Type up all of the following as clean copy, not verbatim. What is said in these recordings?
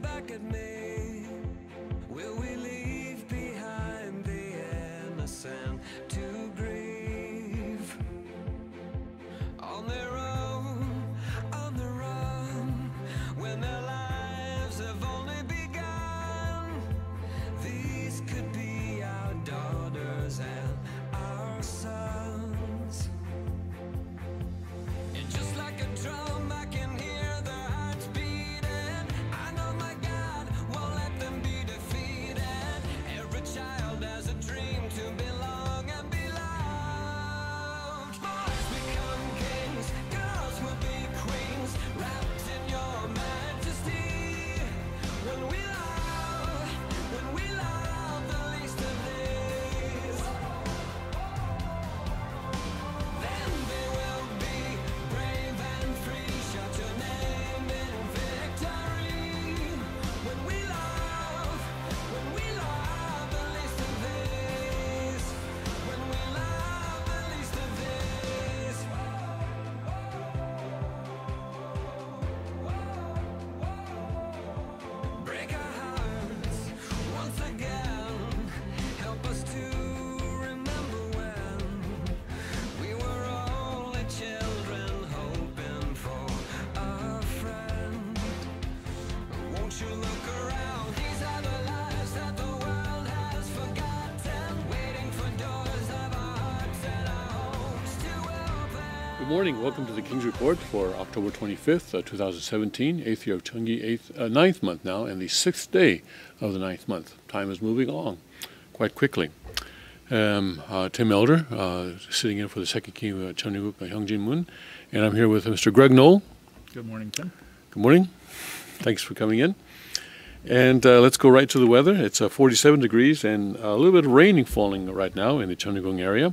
back at me? Will we leave behind the innocent to grieve? On their own, on the run, when their lives have only begun. These could be our daughters and our sons. And just like a drum, I can hear their hearts beating. I know my God won't let them be defeated. Every child has a dream to belong and be loved. Boys become kings, girls will be queens, wrapped in your majesty. When we love the least of these, then they will be brave and free. Shout your name in victory. When we love the least of these, when we love the least of these. Break our hearts once again. Help us to remember when we were only children hoping for a friend. Won't you look around? These are the lives that the world has forgotten, waiting for doors of our hearts and our homes to open. Good morning. Welcome to the King's Report for October 25th, 2017, 8th year of Chungi, ninth month now, and the 6th day of the 9th month. Time is moving along quite quickly. Tim Elder, sitting in for the second king of Cheongguk, Hyungjin Moon, and I'm here with Mr. Greg Knoll. Good morning, Tim. Good morning. Thanks for coming in. And let's go right to the weather. It's 47 degrees and a little bit of raining falling right now in the Cheongguk area.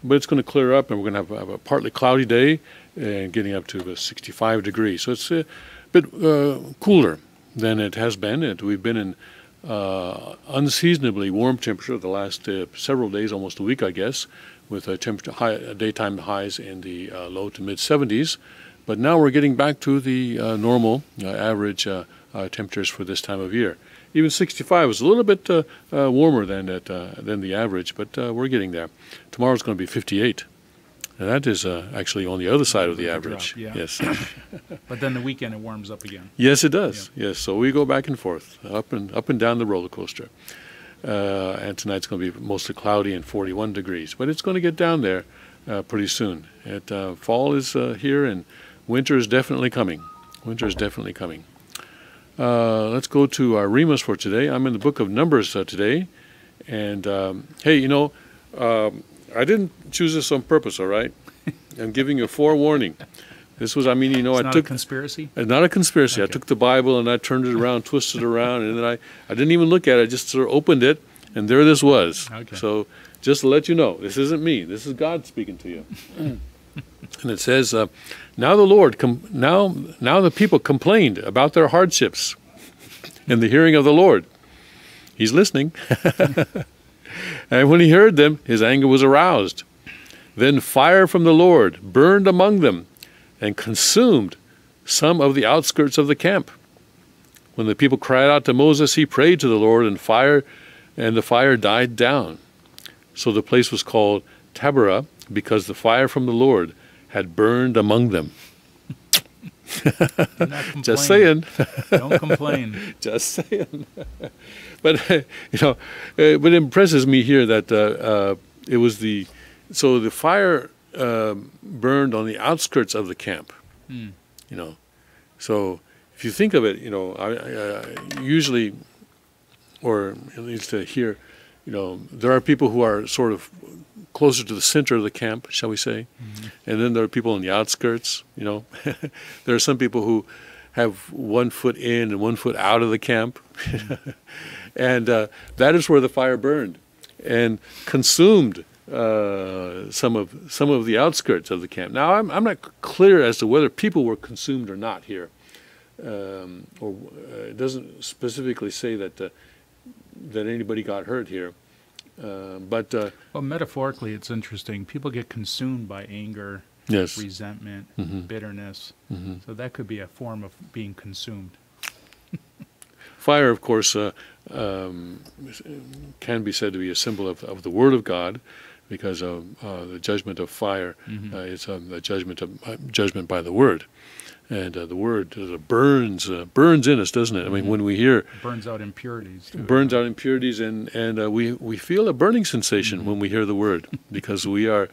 But it's going to clear up, and we're going to have a partly cloudy day and getting up to 65 degrees. So it's a bit cooler than it has been. We've been in unseasonably warm temperature the last several days, almost a week, I guess, with daytime highs in the low to mid 70s. But now we're getting back to the normal average temperatures for this time of year. Even 65 is a little bit warmer than the average, but we're getting there. Tomorrow's going to be 58. And that is actually on the other side of the average. Drop, yeah. Yes. But then the weekend it warms up again. Yes, it does. Yeah. Yes, so we go back and forth, up and down the roller coaster. And tonight's going to be mostly cloudy and 41 degrees, but it's going to get down there pretty soon. Fall is here, and winter is definitely coming. Winter is definitely coming. Let's go to our Remus for today. I'm in the book of Numbers today. And, hey, I didn't choose this on purpose, all right? I'm giving you a forewarning. This was, It's not a conspiracy? Not a conspiracy. Okay. I took the Bible and I turned it around, twisted it around, and then I didn't even look at it. I just sort of opened it, and there this was. Okay. So just to let you know, this isn't me. This is God speaking to you. And it says, now the people complained about their hardships in the hearing of the Lord. He's listening. And when he heard them, his anger was aroused. Then fire from the Lord burned among them and consumed some of the outskirts of the camp. When the people cried out to Moses, he prayed to the Lord, and the fire died down. So the place was called Taberah, because the fire from the Lord had burned among them. Just saying. Don't complain. Just saying. But what impresses me here that it was the fire burned on the outskirts of the camp. So if you think of it, I usually, or at least here, there are people who are sort of closer to the center of the camp, shall we say, and then there are people on the outskirts. There are some people who have 1 foot in and 1 foot out of the camp. And that is where the fire burned and consumed some of the outskirts of the camp. Now, I'm not clear as to whether people were consumed or not here. Or it doesn't specifically say that anybody got hurt here. But well, metaphorically, it's interesting. People get consumed by anger, yes, resentment, bitterness. So that could be a form of being consumed. fire, of course, can be said to be a symbol of the Word of God, because the judgment of fire is the judgment by the Word. And the Word burns in us, doesn't it? I mean, when we hear Burns out impurities. Too. burns out impurities, and we feel a burning sensation when we hear the Word, because we are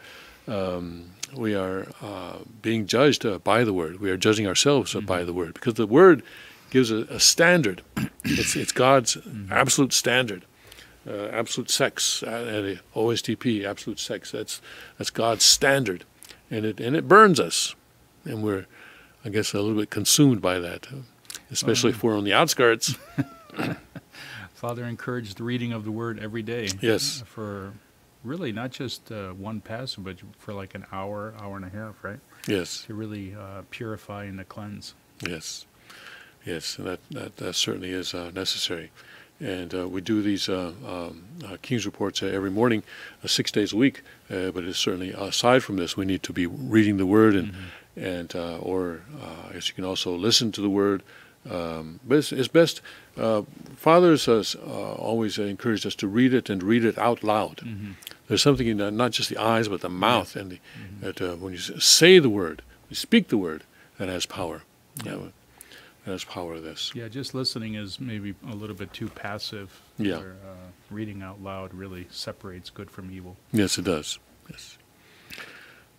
being judged by the Word. We are judging ourselves by the Word, because the Word gives a standard. It's God's absolute standard, absolute sex, OSTP, absolute sex. That's God's standard, and it burns us, and we're, I guess, a little bit consumed by that, especially if we're on the outskirts. Father encouraged the reading of the Word every day. Yes. For really not just one passage, but for like an hour, hour and a half, right? Yes. To really purify and to cleanse. Yes. Yes, and that certainly is necessary. And we do these King's Reports every morning, 6 days a week. But it's certainly, aside from this, we need to be reading the Word, or I guess you can also listen to the Word. But it's best. Fathers always encouraged us to read it and read it out loud. There's something in not just the eyes, but the mouth, and that when you say the Word, you speak the Word, that has power. That has power. This. Yeah, just listening is maybe a little bit too passive. Yeah. Where, reading out loud really separates good from evil. Yes, it does. Yes.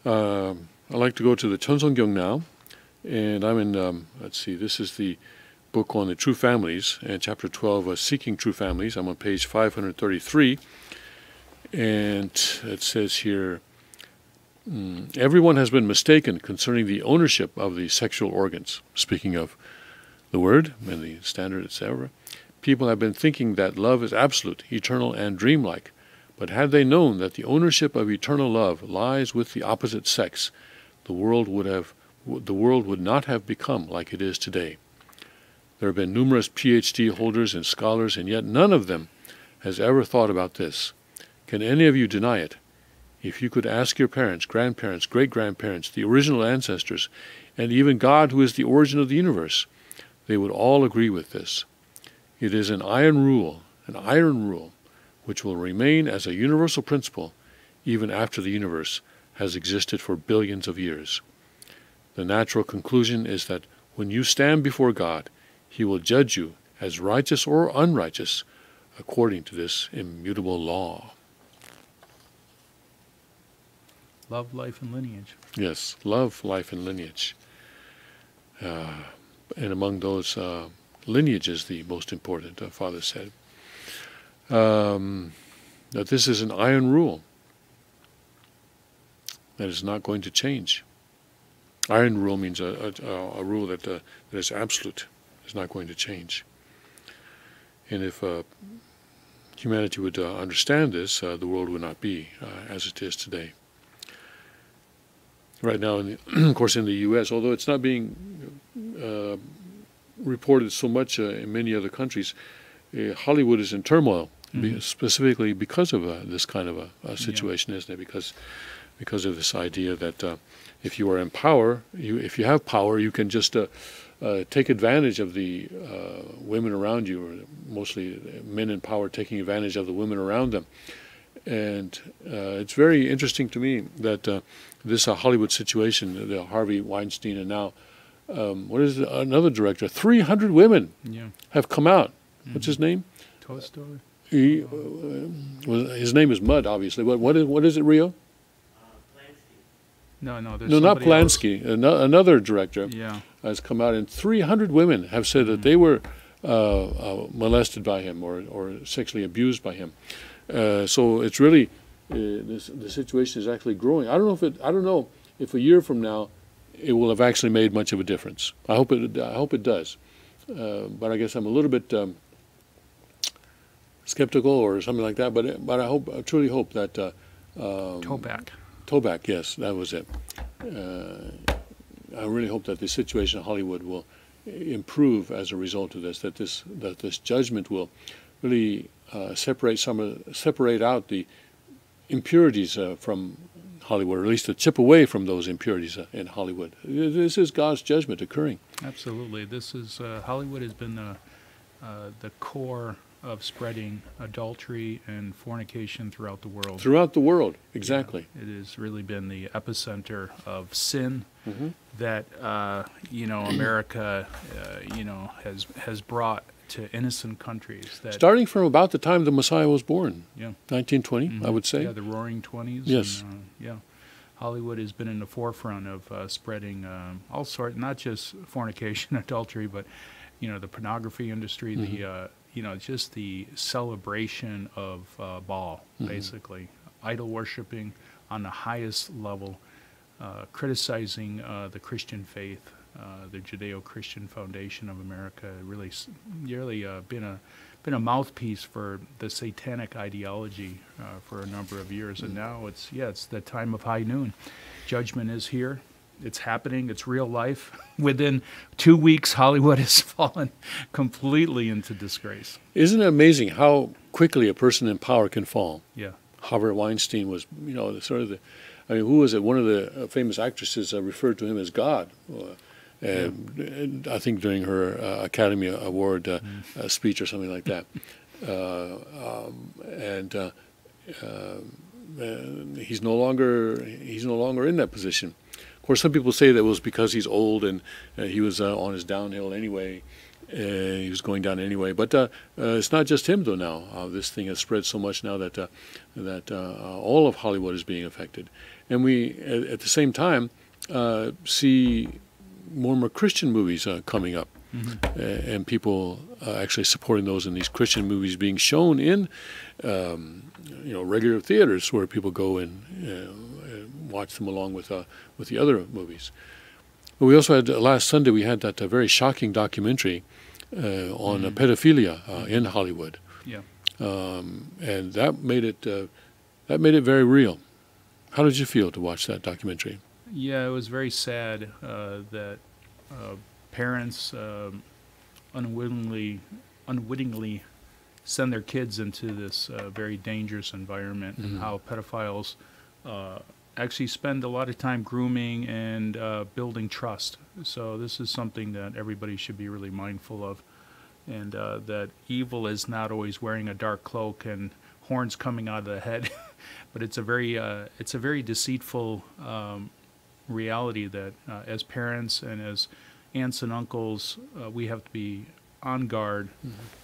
I'd like to go to the Cheonsonggyong now, and I'm in. Let's see. This is the book on the true families, and chapter 12, Seeking True Families. I'm on page 533, and it says here, everyone has been mistaken concerning the ownership of the sexual organs. Speaking of the Word and the standard, etc., people have been thinking that love is absolute, eternal, and dreamlike. But had they known that the ownership of eternal love lies with the opposite sex, the world would not have become like it is today. There have been numerous PhD holders and scholars, and yet none of them has ever thought about this. Can any of you deny it? If you could ask your parents, grandparents, great-grandparents, the original ancestors, and even God, who is the origin of the universe, they would all agree with this. It is an iron rule, which will remain as a universal principle even after the universe has existed for billions of years. The natural conclusion is that when you stand before God, He will judge you as righteous or unrighteous according to this immutable law. Love, life, and lineage. Yes, love, life, and lineage. And among those lineages, the most important, Father said, that this is an iron rule that is not going to change. Iron rule means a rule that is absolute, is not going to change. And if humanity would understand this, the world would not be as it is today. Right now, of course, in the U.S., although it's not being reported so much in many other countries, Hollywood is in turmoil, specifically because of this kind of a situation, isn't it? Because of this idea that if you are in power, if you have power, you can just take advantage of the women around you, or mostly men in power taking advantage of the women around them. And it's very interesting to me that this Hollywood situation, the Harvey Weinstein, and now, what is it, another director, 300 women have come out. What's his name? Tolstoy? His name is Mudd, obviously. What is it, Rio? No, No, not Polanski. Another director Yeah. has come out, and 300 women have said that they were molested by him or sexually abused by him. So it's really the situation is actually growing. I don't know if a year from now it will have actually made much of a difference. I hope it does. But I guess I'm a little bit skeptical or something like that. But I truly hope that Toback, yes, that was it. I really hope that the situation in Hollywood will improve as a result of this. That this judgment will really separate out the impurities from Hollywood, or at least to chip away from those impurities in Hollywood. This is God's judgment occurring. Absolutely. This is Hollywood has been the core of spreading adultery and fornication throughout the world. Throughout the world, exactly. It has really been the epicenter of sin Mm-hmm. that America has brought to innocent countries. That Starting from about the time the Messiah was born, yeah, 1920, I would say. yeah, the Roaring Twenties. Yes. And, yeah, Hollywood has been in the forefront of spreading all sorts, not just fornication, adultery, but the pornography industry, just the celebration of Baal, basically idol worshiping on the highest level, criticizing the Christian faith, the Judeo-Christian foundation of America. Really been a mouthpiece for the satanic ideology for a number of years, and now it's the time of high noon. Judgment is here. It's happening. It's real life. Within 2 weeks, Hollywood has fallen completely into disgrace. Isn't it amazing how quickly a person in power can fall? Yeah. Harvey Weinstein was, who was it? One of the famous actresses referred to him as God. And I think during her Academy Award speech or something like that. He's no longer in that position. Of course, some people say that was because he's old and he was on his downhill anyway. He was going down anyway. But it's not just him, though, now. This thing has spread so much now that all of Hollywood is being affected. And we, at the same time, see more and more Christian movies coming up. Mm-hmm. And people actually supporting those, and these Christian movies being shown in regular theaters where people go and watch them along with the other movies. But we also had last Sunday we had that very shocking documentary on pedophilia in Hollywood. Yeah. And that made it very real. How did you feel to watch that documentary? Yeah, it was very sad that parents unwittingly send their kids into this very dangerous environment, and how pedophiles actually spend a lot of time grooming and building trust. So this is something that everybody should be really mindful of, and that evil is not always wearing a dark cloak and horns coming out of the head, but it's a very deceitful reality that as parents and as aunts and uncles, we have to be on guard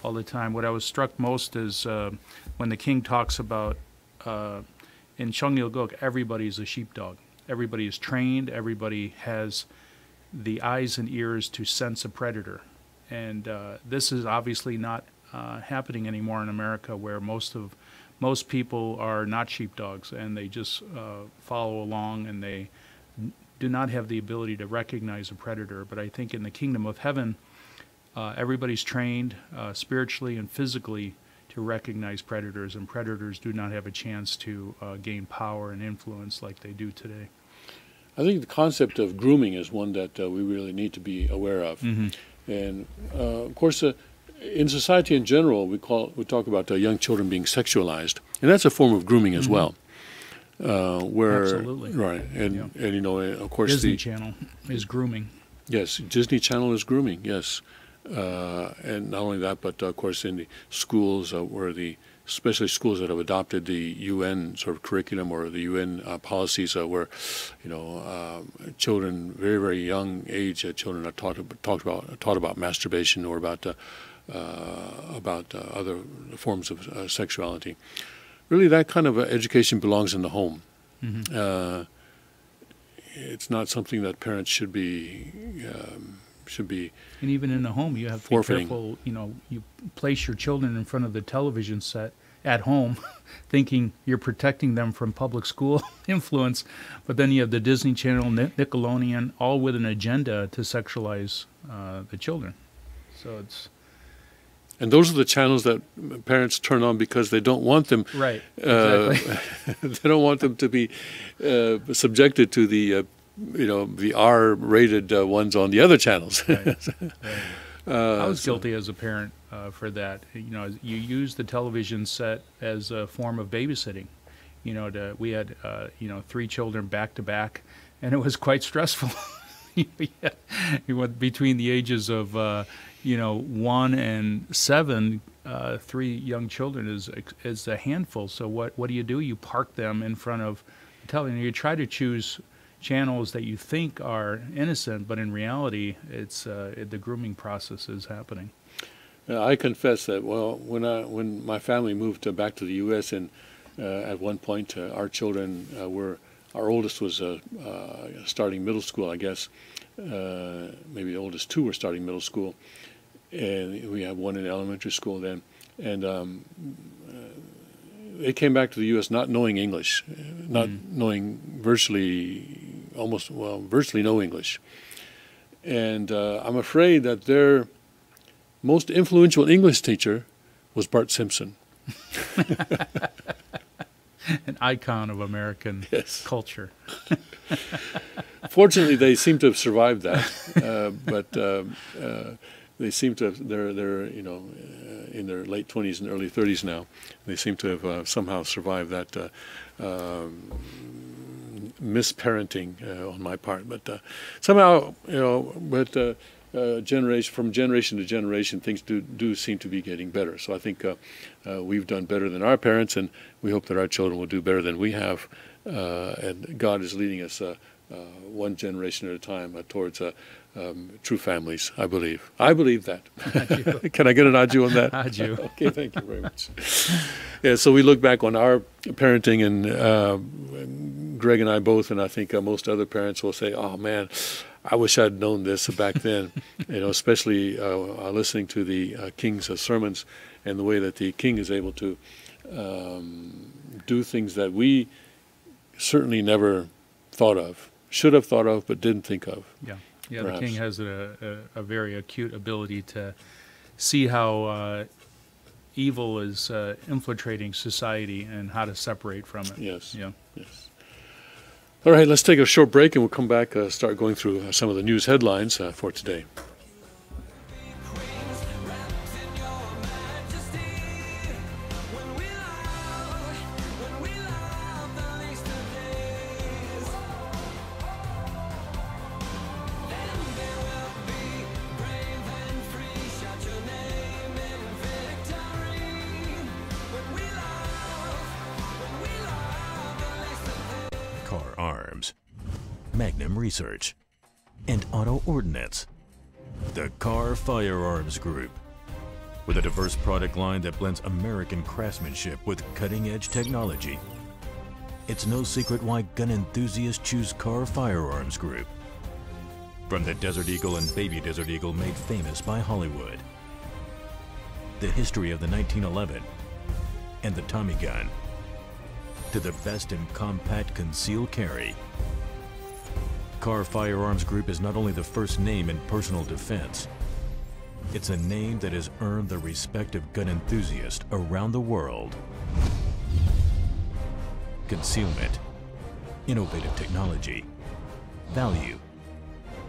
all the time. What I was struck most is when the king talks about in Cheonggyeoguk, everybody's a sheepdog. Everybody is trained. Everybody has the eyes and ears to sense a predator. And this is obviously not happening anymore in America, where most people are not sheepdogs, and they just follow along, and they do not have the ability to recognize a predator. But I think in the kingdom of heaven, everybody's trained spiritually and physically to recognize predators, and predators do not have a chance to gain power and influence like they do today. I think the concept of grooming is one that we really need to be aware of. Mm-hmm. And of course, in society in general, we talk about young children being sexualized, and that's a form of grooming as well. Absolutely. Right, and of course Disney Channel is grooming. Yes, Disney Channel is grooming. Yes, and not only that, but of course in the schools especially schools that have adopted the UN sort of curriculum or the UN policies, where children, very very young age children are taught about masturbation or about other forms of sexuality. Really, that kind of education belongs in the home. Mm-hmm. It's not something that parents should be. And even in the home, you have to be careful. You place your children in front of the television set at home, thinking you're protecting them from public school influence, but then you have the Disney Channel, Nickelodeon, all with an agenda to sexualize the children. So it's. And those are the channels that parents turn on because they don't want them. Right. Exactly. They don't want them to be subjected to the R-rated ones on the other channels. Right. I was guilty as a parent for that. You use the television set as a form of babysitting. We had 3 children back to back, and it was quite stressful. You went between the ages of 1 and 7, 3 young children is a handful. So what do? You park them in front of the television. You try to choose channels that you think are innocent, but in reality, it's the grooming process is happening. I confess that when my family moved back to the U.S. and at one point our children our oldest was starting middle school, I guess. Maybe the oldest 2 were starting middle school, and we had one in elementary school then. And they came back to the U.S. not knowing English, not knowing virtually no English. And I'm afraid that their most influential English teacher was Bart Simpson. An icon of American culture. Fortunately, they seem to have survived that, but they seem to have, they're in their late 20s and early 30s now. They seem to have somehow survived that misparenting on my part. But somehow, from generation to generation, things do seem to be getting better. So I think we've done better than our parents, and we hope that our children will do better than we have. And God is leading us one generation at a time towards true families, I believe. I believe that. Can I get an adieu on that? Adieu. Okay, thank you very much. Yeah, so we look back on our parenting, and Greg and I both, and I think most other parents will say, oh man, I wish I'd known this back then, especially listening to the King's sermons and the way that the King is able to do things that we certainly never thought of, should have thought of, but didn't think of. Yeah, perhaps. The King has a very acute ability to see how evil is infiltrating society and how to separate from it. Yes. Yeah. Yes. All right, let's take a short break, and we'll come back, start going through some of the news headlines for today. Car Arms, Magnum Research, and Auto Ordnance. The Car Firearms Group. With a diverse product line that blends American craftsmanship with cutting-edge technology. It's no secret why gun enthusiasts choose Car Firearms Group. From the Desert Eagle and Baby Desert Eagle made famous by Hollywood. The history of the 1911 and the Tommy gun. To the best in compact concealed carry. Car Firearms Group is not only the first name in personal defense, it's a name that has earned the respect of gun enthusiasts around the world. Concealment, innovative technology, value,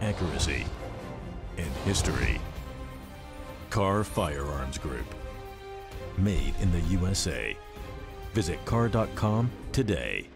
accuracy, and history. Car Firearms Group. Made in the USA. Visit car.com today.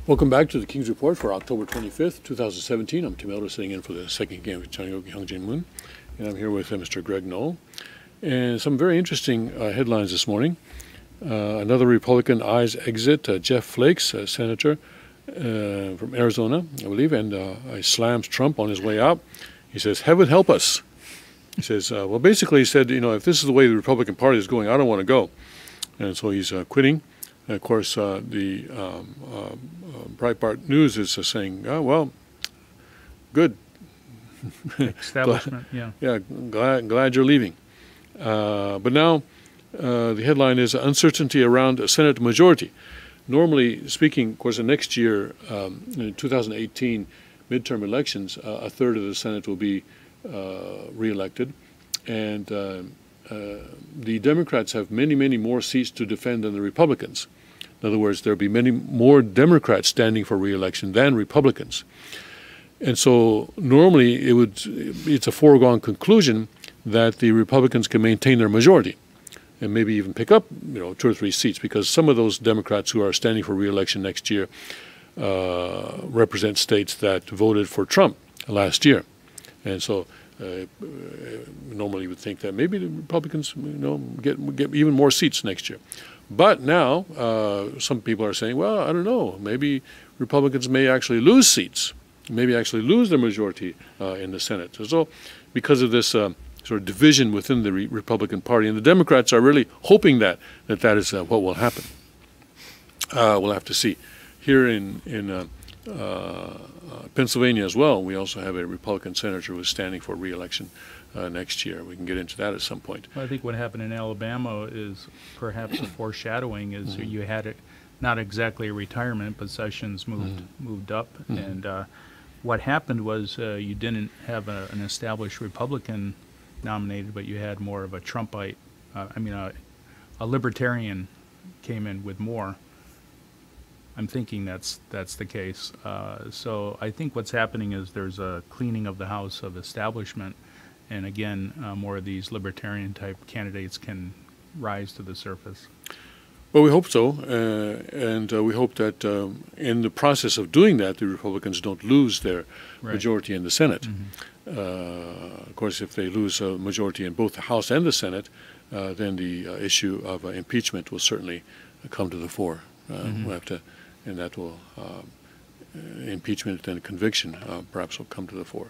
Welcome back to the King's Report for October 25th, 2017. I'm Tim Elder, sitting in for the second game of Chanyogi Hyung Jin Moon, and I'm here with Mr. Greg Knoll. And some very interesting headlines this morning. Another Republican eyes exit, Jeff Flakes, a senator from Arizona, I believe, and he slams Trump on his way out. He says, "Heaven help us." He says, well, basically he said, if this is the way the Republican Party is going, I don't want to go. And so he's quitting. And of course, the Breitbart News is saying, "Oh well, good, Establishment, yeah, glad you're leaving." But now, the headline is uncertainty around a Senate majority. Normally speaking, of course, the next year, in 2018 midterm elections, a third of the Senate will be reelected, and the Democrats have many, many more seats to defend than the Republicans. In other words, there'll be many more Democrats standing for reelection than Republicans. And so normally it's a foregone conclusion that the Republicans can maintain their majority and maybe even pick up 2 or 3 seats, because some of those Democrats who are standing for reelection next year represent states that voted for Trump last year. And so normally you would think that maybe the Republicans get even more seats next year. But now some people are saying, well, I don't know, maybe Republicans may actually lose seats, maybe actually lose their majority in the Senate. So because of this sort of division within the Republican Party, and the Democrats are really hoping that is what will happen. We'll have to see. Here in Pennsylvania as well, we also have a Republican senator who is standing for re-election next year. We can get into that at some point. Well, I think what happened in Alabama is perhaps a foreshadowing. Is you had it, not exactly a retirement, but Sessions moved up, and what happened was you didn't have an established Republican nominated, but you had more of a Trumpite. A libertarian came in with more. I'm thinking that's the case. So I think what's happening is there's a cleaning of the house of establishment, and again, more of these libertarian-type candidates can rise to the surface. Well, we hope so, and we hope that in the process of doing that, the Republicans don't lose their majority in the Senate. Of course, if they lose a majority in both the House and the Senate, then the issue of impeachment will certainly come to the fore. We'll have to, and that will impeachment and conviction perhaps will come to the fore.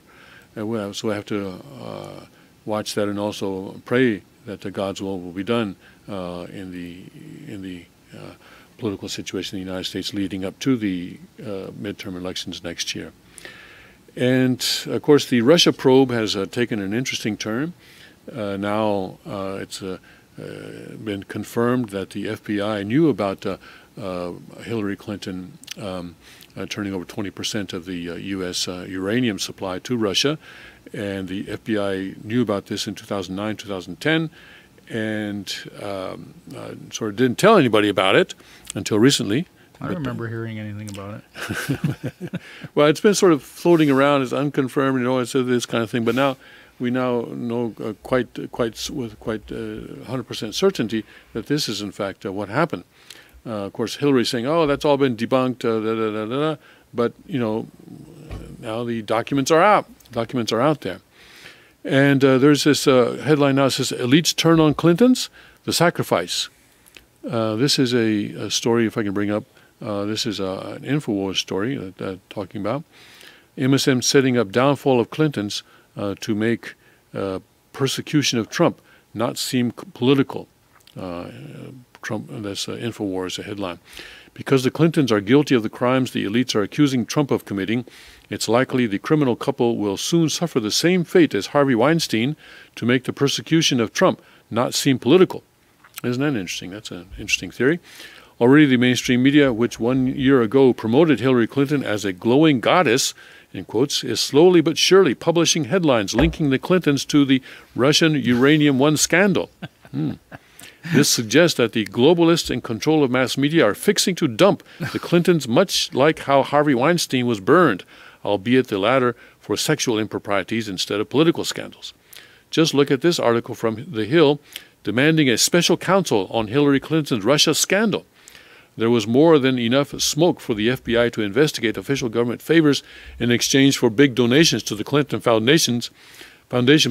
And so we have to watch that, and also pray that God's will be done in the political situation in the United States leading up to the midterm elections next year. And of course, the Russia probe has taken an interesting turn. Now it's been confirmed that the FBI knew about Hillary Clinton turning over 20% of the U.S. uranium supply to Russia, and the FBI knew about this in 2009, 2010, and sort of didn't tell anybody about it until recently. I don't remember hearing anything about it. Well, it's been sort of floating around as unconfirmed, it's this kind of thing. But now we know quite with 100% certainty that this is in fact what happened. Of course, Hillary's saying, "Oh, that's all been debunked," but now the documents are out. Documents are out there, and there's this headline now that says, "Elites turn on Clintons: the sacrifice." This is a story, if I can bring up. This is an InfoWars story talking about MSM setting up downfall of Clintons to make persecution of Trump not seem political. Trump, that's InfoWars, a headline. Because the Clintons are guilty of the crimes the elites are accusing Trump of committing, it's likely the criminal couple will soon suffer the same fate as Harvey Weinstein to make the persecution of Trump not seem political. Isn't that interesting? That's an interesting theory. Already the mainstream media, which 1 year ago promoted Hillary Clinton as a glowing goddess, in quotes, is slowly but surely publishing headlines linking the Clintons to the Russian Uranium One scandal. This suggests that the globalists in control of mass media are fixing to dump the Clintons, much like how Harvey Weinstein was burned, albeit the latter for sexual improprieties instead of political scandals. Just look at this article from The Hill demanding a special counsel on Hillary Clinton's Russia scandal. There was more than enough smoke for the FBI to investigate official government favors in exchange for big donations to the Clinton Foundation,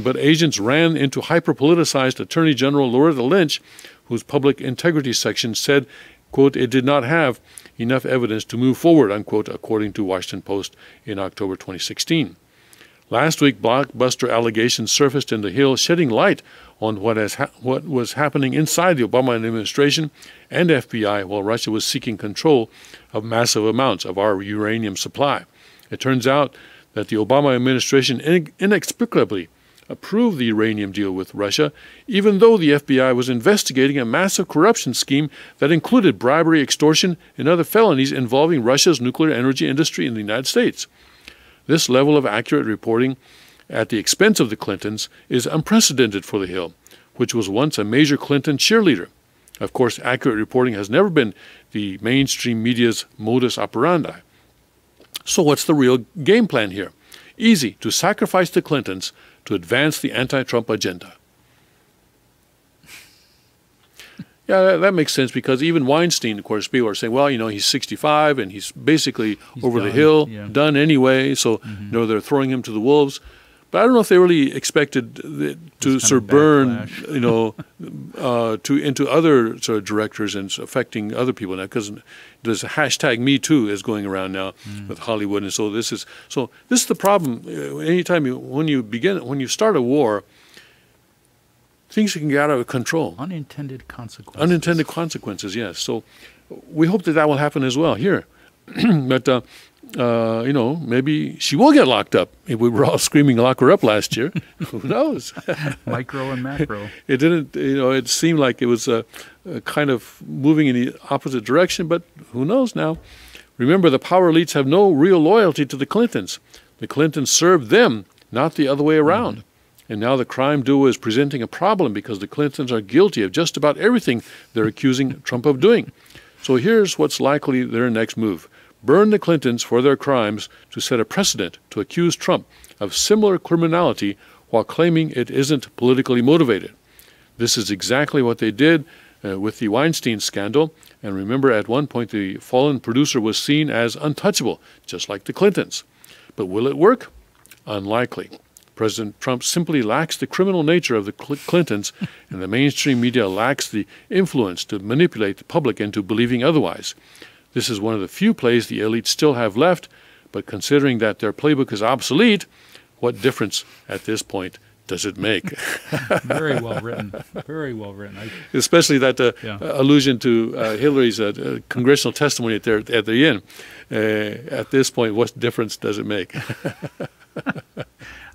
but agents ran into hyper-politicized Attorney General Loretta Lynch, whose public integrity section said, quote, it did not have enough evidence to move forward, unquote, according to Washington Post in October 2016. Last week, blockbuster allegations surfaced in The Hill, shedding light on what was happening inside the Obama administration and FBI while Russia was seeking control of massive amounts of our uranium supply. It turns out that the Obama administration inexplicably approved the uranium deal with Russia, even though the FBI was investigating a massive corruption scheme that included bribery, extortion, and other felonies involving Russia's nuclear energy industry in the United States. This level of accurate reporting at the expense of the Clintons is unprecedented for the Hill, which was once a major Clinton cheerleader. Of course, accurate reporting has never been the mainstream media's modus operandi. So what's the real game plan here? Easy, to sacrifice the Clintons to advance the anti-Trump agenda. Yeah, that makes sense, because even Weinstein, of course, people are saying, well, he's 65 and he's basically over the hill, done anyway, so they're throwing him to the wolves. But I don't know if they really expected to sort of burn, into other sort of directors and affecting other people now, because there's a hashtag Me Too is going around now with Hollywood, and so this is the problem. Anytime when you start a war, things can get out of control. Unintended consequences. Unintended consequences, yes. So we hope that will happen as well here. But, maybe she will get locked up. We were all screaming, lock her up last year. Who knows? Micro and macro. It didn't, it seemed like it was kind of moving in the opposite direction, but who knows now? Remember, the power elites have no real loyalty to the Clintons. The Clintons served them, not the other way around. And now the crime duo is presenting a problem because the Clintons are guilty of just about everything they're accusing Trump of doing. So here's what's likely their next move. Burn the Clintons for their crimes to set a precedent to accuse Trump of similar criminality while claiming it isn't politically motivated. This is exactly what they did with the Weinstein scandal. And remember, at one point, the fallen producer was seen as untouchable, just like the Clintons. But will it work? Unlikely. President Trump simply lacks the criminal nature of the Clintons, and the mainstream media lacks the influence to manipulate the public into believing otherwise. This is one of the few plays the elites still have left, but considering that their playbook is obsolete, what difference at this point does it make? Very well written. Very well written. Especially that allusion to Hillary's congressional testimony at the end. At this point, what difference does it make?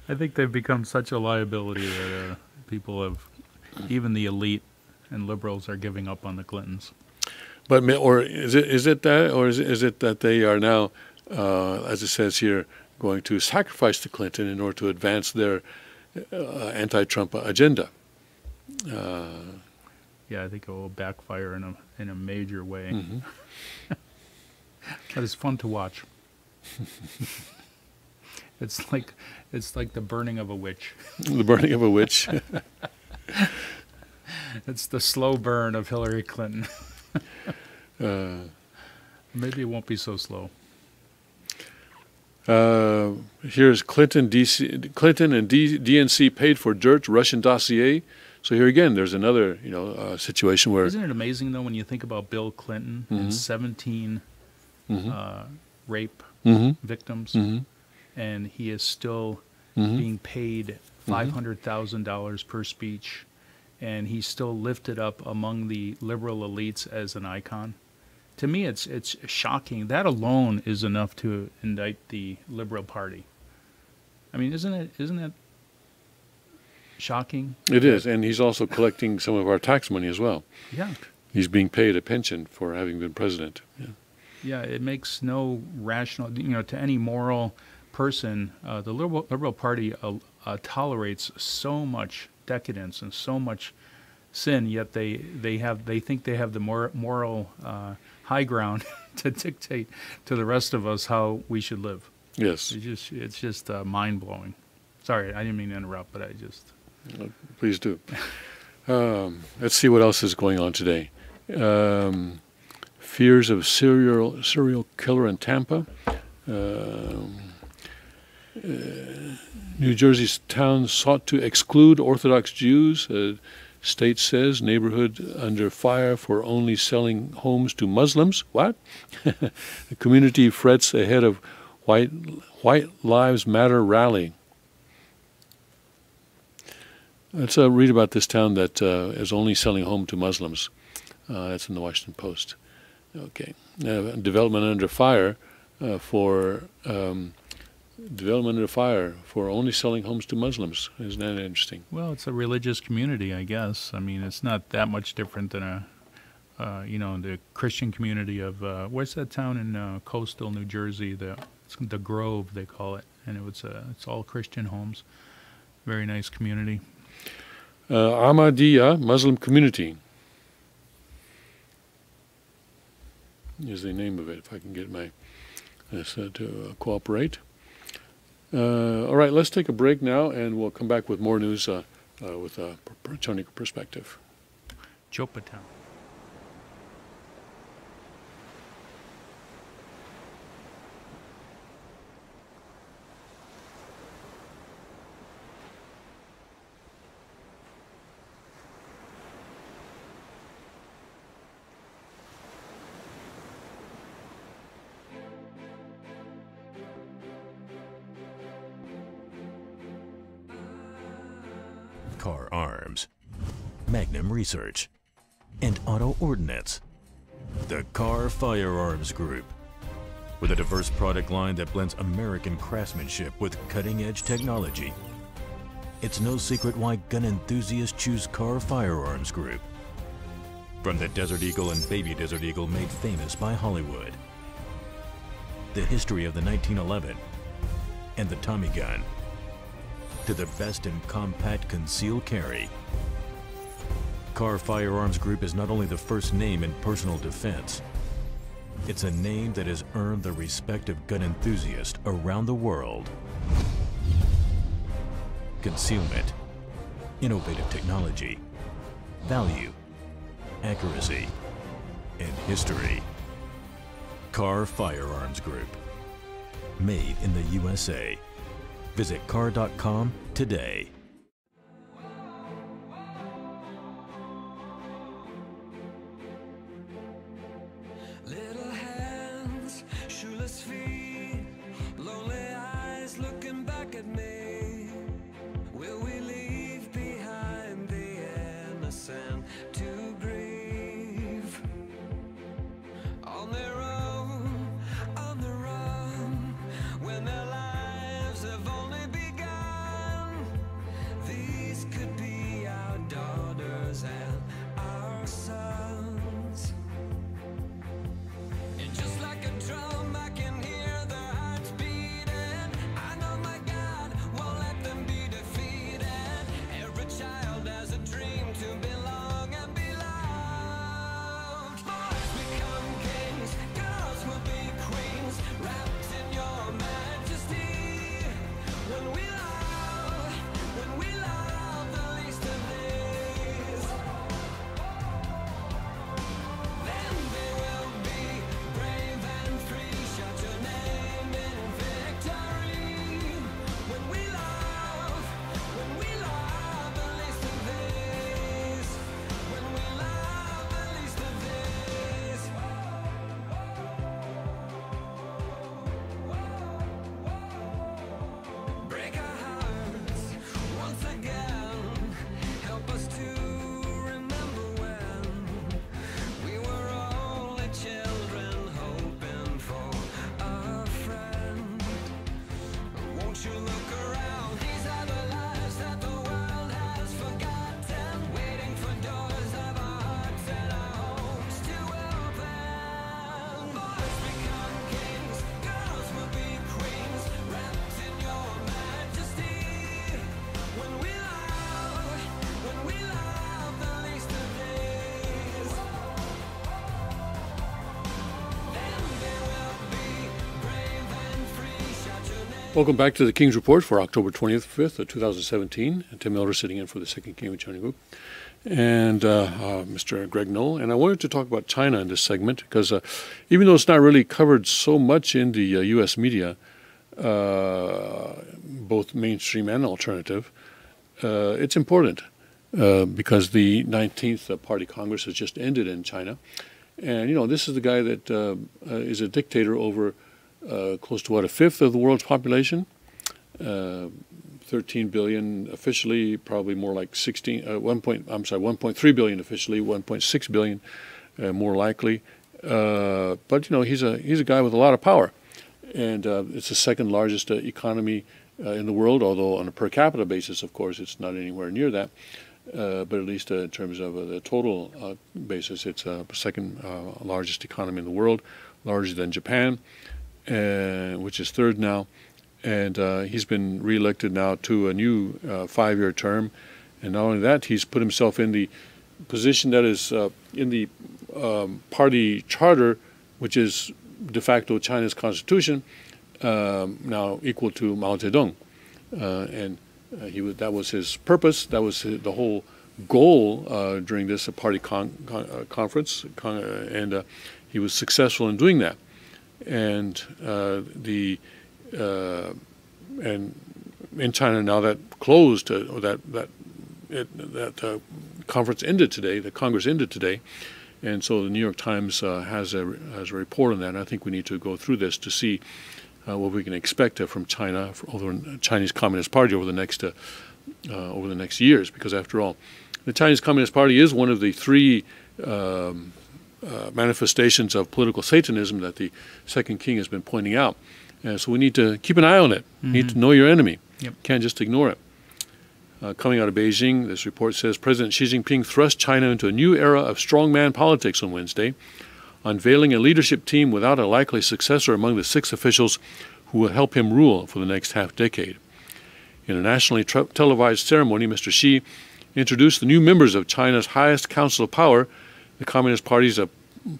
I think they've become such a liability that people have, even the elite and liberals, are giving up on the Clintons. But is it that they are now, as it says here, going to sacrifice the Clinton in order to advance their anti-Trump agenda? Yeah, I think it will backfire in a major way. Mm-hmm. But it's fun to watch. It's like the burning of a witch. The burning of a witch. It's the slow burn of Hillary Clinton. Maybe it won't be so slow. Here's Clinton and DNC paid for dirt Russian dossier. So here again, there's another situation where. Isn't it amazing though when you think about Bill Clinton and 17 rape victims, and he is still being paid $500,000 per speech, and he's still lifted up among the liberal elites as an icon. To me, it's shocking. That alone is enough to indict the Liberal Party. I mean, isn't it shocking? It is, and he's also collecting some of our tax money as well. Yeah. He's being paid a pension for having been president. Yeah. Yeah, it makes no rational, to any moral person. The Liberal Party tolerates so much decadence and so much sin, yet they think they have the moral high ground to dictate to the rest of us how we should live. Yes. It's just mind blowing. Sorry, I didn't mean to interrupt, but I just. Please do. Let's see what else is going on today. Fears of serial killer in Tampa. New Jersey's town sought to exclude Orthodox Jews. State says neighborhood under fire for only selling homes to Muslims. What? The community frets ahead of White Lives Matter rally. Let's read about this town that is only selling home to Muslims. That's in the Washington Post. Okay. Development under fire for only selling homes to Muslims. Isn't that interesting? Well, it's a religious community, I guess. I mean, it's not that much different than the Christian community of where's that town in coastal New Jersey? The Grove, they call it, and it's all Christian homes. Very nice community. Ahmadiyya Muslim community is the name of it, if I can get my this to cooperate. All right, let's take a break now, and we'll come back with more news with a Chonic perspective. Chopatown. Car Arms, Magnum Research, and Auto Ordnance. The Car Firearms Group. With a diverse product line that blends American craftsmanship with cutting-edge technology. It's no secret why gun enthusiasts choose Car Firearms Group. From the Desert Eagle and Baby Desert Eagle made famous by Hollywood. The history of the 1911 and the Tommy gun. To the best in compact concealed carry. Car Firearms Group is not only the first name in personal defense, it's a name that has earned the respect of gun enthusiasts around the world. Concealment, innovative technology, value, accuracy, and history. Car Firearms Group. Made in the USA. Visit car.com today. Little hands, shoeless feet, lonely eyes looking back at me. Will we leave behind the innocent to grieve? On their own, on the run, when their lives have only begun. These could be our daughters and our sons. And just like a drum, I can hear their hearts beating. I know my God won't let them be defeated. Every child has a dream to belong and be loved. Boys become kings, girls will be queens, wrapped in your majesty. When we love the least of these, then they will be brave and free. Shout your name in victory. When we love the least of these. When we love the least of these. Break our hearts once again. Help us to remember when we were only children hoping for a friend. Won't you look around? These are the lives that the world has forgotten, waiting for doors of our hearts and our homes to open. Boys become kings, girls will be queens, wrapped in your majesty. When we love the least of these, then they will be brave and free. Shout your name. Welcome back to the King's Report for October 5th of 2017. Tim Miller sitting in for the second King of China Group. And Mr. Greg Knoll. And I wanted to talk about China in this segment because even though it's not really covered so much in the U.S. media, both mainstream and alternative, it's important because the 19th Party Congress has just ended in China. And, you know, this is the guy that is a dictator over close to, a fifth of the world's population. 13 billion officially, probably more like 1.3 billion officially, 1.6 billion more likely. But, you know, he's a guy with a lot of power. And it's the second largest economy in the world, although on a per capita basis, of course, it's not anywhere near that. But at least in terms of the total basis, it's the second largest economy in the world, larger than Japan, which is third now. and he's been reelected now to a new 5-year term. And not only that, he's put himself in the position that is in the party charter, which is de facto China's constitution, now equal to Mao Zedong. And that was his purpose. That was the whole goal during this party conference, and he was successful in doing that. And and in China now that closed, or that conference ended today. The Congress ended today, and so the New York Times has a report on that. And I think we need to go through this to see what we can expect from China, over the Chinese Communist Party over the next years. Because after all, the Chinese Communist Party is one of the three manifestations of political Satanism that the Second King has been pointing out. So we need to keep an eye on it. You need to know your enemy. Yep. Can't just ignore it. Coming out of Beijing, this report says President Xi Jinping thrust China into a new era of strongman politics on Wednesday, unveiling a leadership team without a likely successor among the 6 officials who will help him rule for the next half-decade. In a nationally televised ceremony, Mr. Xi introduced the new members of China's highest council of power, the Communist Party's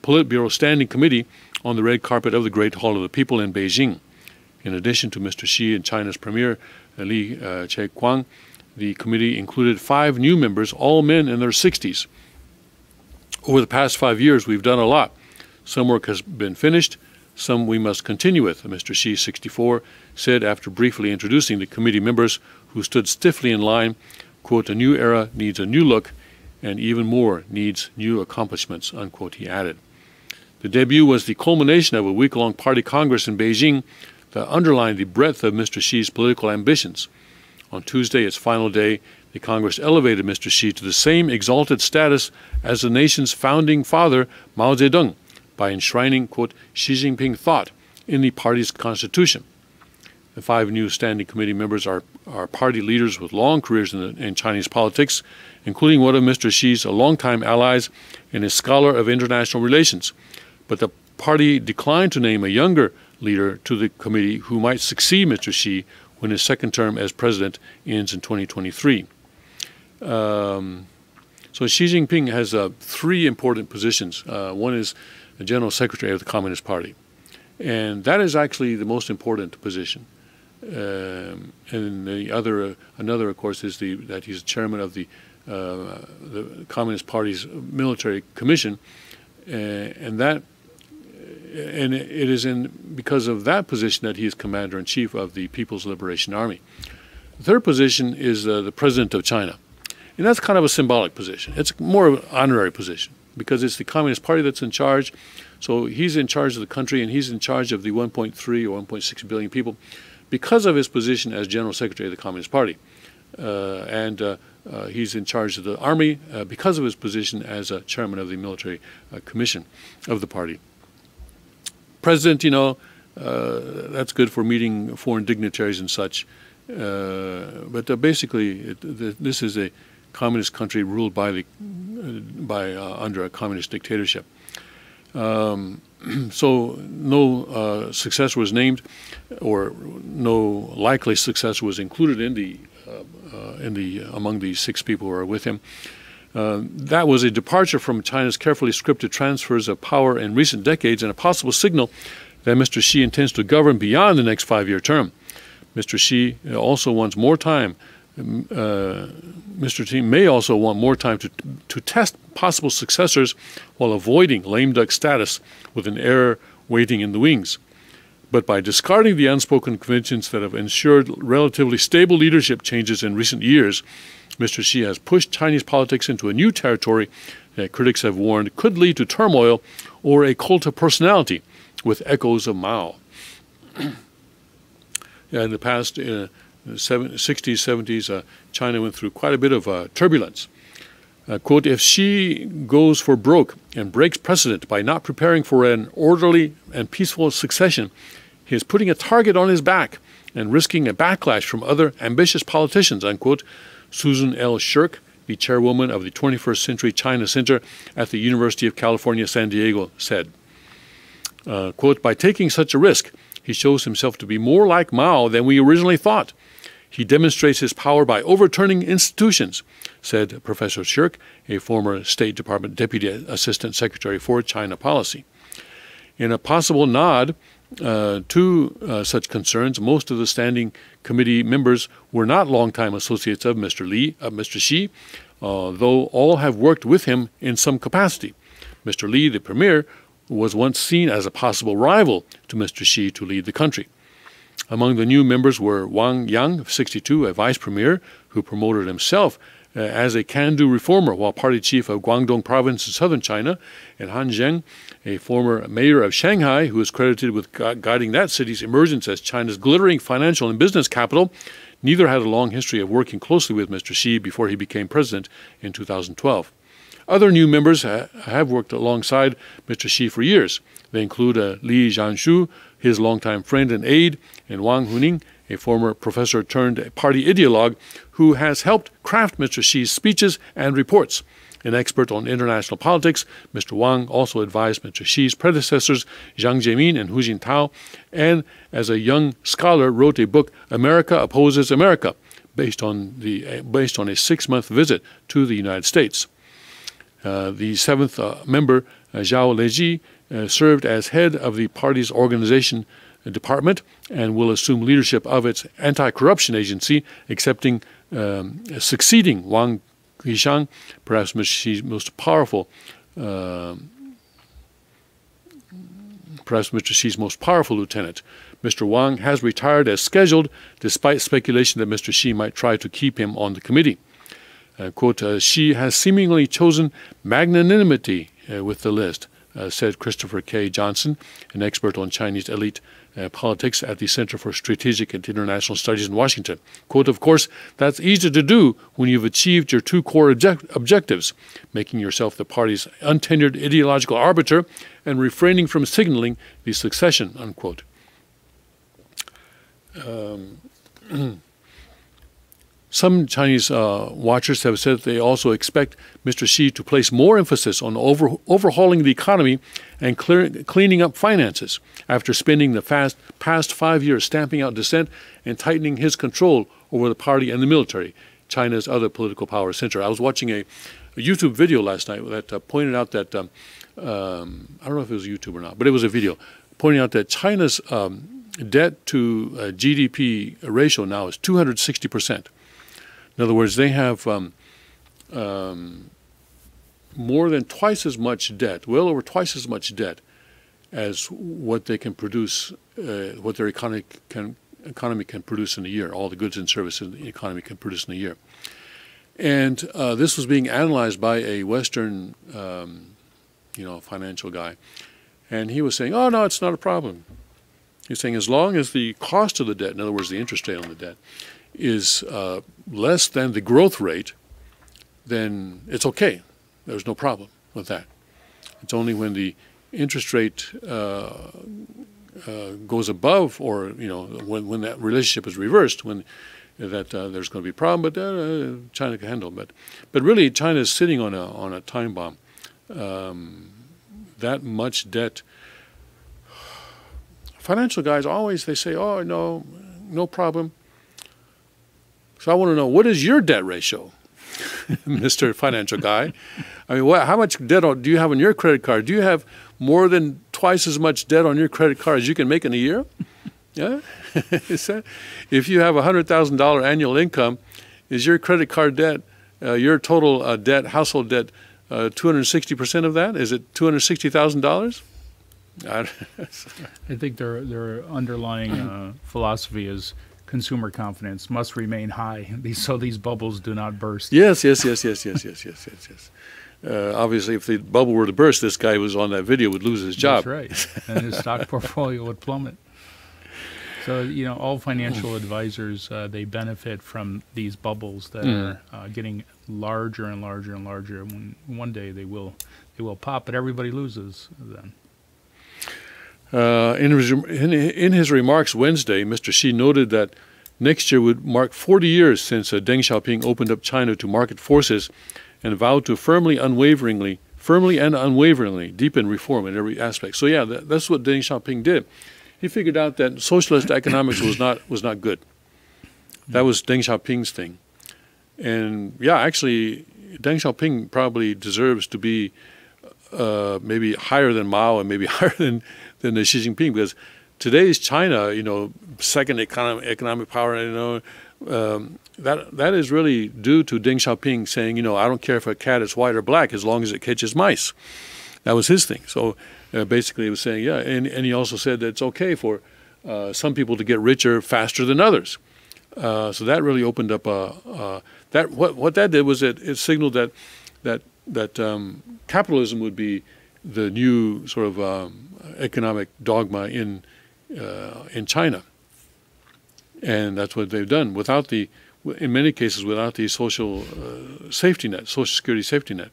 Politburo Standing Committee, on the red carpet of the Great Hall of the People in Beijing. In addition to Mr. Xi and China's Premier Li Keqiang, the committee included 5 new members, all men in their 60s. Over the past 5 years, we've done a lot. Some work has been finished, some we must continue with, Mr. Xi, 64, said after briefly introducing the committee members who stood stiffly in line, quote, "A new era needs a new look, and even more needs new accomplishments," unquote, he added. The debut was the culmination of a week-long party congress in Beijing that underlined the breadth of Mr. Xi's political ambitions. On Tuesday, its final day, the Congress elevated Mr. Xi to the same exalted status as the nation's founding father, Mao Zedong, by enshrining, quote, Xi Jinping thought in the party's constitution. The 5 new standing committee members are party leaders with long careers in Chinese politics, including one of Mr. Xi's longtime allies and a scholar of international relations. But the party declined to name a younger leader to the committee who might succeed Mr. Xi when his second term as president ends in 2023. So Xi Jinping has 3 important positions. One is the General Secretary of the Communist Party. And that is actually the most important position. And another, of course, is that he's chairman of the Communist Party's military commission. And it is because of that position that he is commander-in-chief of the People's Liberation Army. The third position is the president of China. And that's kind of a symbolic position. It's more of an honorary position because it's the Communist Party that's in charge. So he's in charge of the country, and he's in charge of the 1.3 or 1.6 billion people because of his position as General Secretary of the Communist Party. He's in charge of the army because of his position as chairman of the military commission of the party. President, that's good for meeting foreign dignitaries and such. But basically, this is a communist country ruled by under a communist dictatorship. So no successor was named, or no likely successor was included among the 6 people who are with him. That was a departure from China's carefully scripted transfers of power in recent decades and a possible signal that Mr. Xi intends to govern beyond the next 5-year term. Mr. Xi also wants more time. Mr. Xi may also want more time to test possible successors while avoiding lame duck status with an heir waiting in the wings. But by discarding the unspoken conventions that have ensured relatively stable leadership changes in recent years, Mr. Xi has pushed Chinese politics into a new territory that critics have warned could lead to turmoil or a cult of personality with echoes of Mao. In the past 60s, 70s, China went through quite a bit of turbulence. Quote, "If Xi goes for broke and breaks precedent by not preparing for an orderly and peaceful succession, he is putting a target on his back and risking a backlash from other ambitious politicians," unquote, Susan L. Shirk, the chairwoman of the 21st Century China Center at the University of California, San Diego, said. Quote, "By taking such a risk, he shows himself to be more like Mao than we originally thought. He demonstrates his power by overturning institutions, said Professor Shirk, a former State Department Deputy Assistant Secretary for China Policy. In a possible nod to such concerns, most of the Standing Committee members were not longtime associates of Mr. Xi, though all have worked with him in some capacity. Mr. Li, the premier, was once seen as a possible rival to Mr. Xi to lead the country. Among the new members were Wang Yang, 62, a vice premier who promoted himself as a can-do reformer while party chief of Guangdong province in southern China, and Han Zheng, a former mayor of Shanghai who is credited with guiding that city's emergence as China's glittering financial and business capital. Neither had a long history of working closely with Mr. Xi before he became president in 2012. Other new members have worked alongside Mr. Xi for years. They include Li Zhanshu, his longtime friend and aide, and Wang Huning, a former professor turned party ideologue who has helped craft Mr. Xi's speeches and reports. An expert on international politics, Mr. Wang also advised Mr. Xi's predecessors Jiang Zemin and Hu Jintao, and as a young scholar wrote a book, America Opposes America, based on a 6-month visit to the United States. The seventh member, Zhao Leji, served as head of the party's organization department and will assume leadership of its anti-corruption agency, succeeding Wang Qishang, perhaps Mr. Xi's most powerful lieutenant. Mr. Wang has retired as scheduled, despite speculation that Mr. Xi might try to keep him on the committee. Quote, Xi has seemingly chosen magnanimity with the list, said Christopher K. Johnson, an expert on Chinese elite politics at the Center for Strategic and International Studies in Washington. Quote, of course, that's easy to do when you've achieved your two core objectives, making yourself the party's untenured ideological arbiter and refraining from signaling the succession, unquote. Some Chinese watchers have said they also expect Mr. Xi to place more emphasis on overhauling the economy and cleaning up finances after spending the past 5 years stamping out dissent and tightening his control over the party and the military, China's other political power center. I was watching a YouTube video last night that pointed out that, I don't know if it was YouTube or not, but it was a video pointing out that China's debt to GDP ratio now is 260%. In other words, they have more than twice as much debt, well over twice as much debt as what they can produce, what their economy can produce in a year, all the goods and services the economy can produce in a year. And this was being analyzed by a Western, financial guy. And he was saying, oh, no, it's not a problem. He's saying as long as the cost of the debt, in other words, the interest rate on the debt, is less than the growth rate, then it's okay. There's no problem with that. It's only when the interest rate goes above, or when that relationship is reversed, that there's going to be a problem. But China can handle it. But really, China is sitting on a time bomb. That much debt. Financial guys they say, oh no problem. So I want to know, what is your debt ratio, Mr. Financial Guy? I mean, how much debt do you have on your credit card? Do you have more than twice as much debt on your credit card as you can make in a year? Yeah. If you have $100,000 annual income, is your credit card debt, your total debt, household debt, 260% of that? Is it $260,000? I think their underlying philosophy is consumer confidence must remain high, so these bubbles do not burst. Yes. Obviously, if the bubble were to burst, this guy who was on that video would lose his job. That's right, and his stock portfolio would plummet. So, all financial advisors, they benefit from these bubbles that are getting larger and larger and larger. One day they will pop, but everybody loses then. In his remarks Wednesday, Mr. Xi noted that next year would mark 40 years since Deng Xiaoping opened up China to market forces and vowed to firmly and unwaveringly deepen reform in every aspect. So yeah, that's what Deng Xiaoping did. He figured out that socialist economics was not good. That was Deng Xiaoping's thing. And yeah, actually, Deng Xiaoping probably deserves to be maybe higher than Mao and maybe higher than the Xi Jinping, because today's China, second economic power, that is really due to Deng Xiaoping saying, I don't care if a cat is white or black as long as it catches mice. That was his thing. So basically he was saying, yeah, and he also said that it's okay for some people to get richer faster than others. So that really opened up what that did was it signaled that capitalism would be the new sort of economic dogma in China, and that's what they've done in many cases without the social safety net, social security safety net,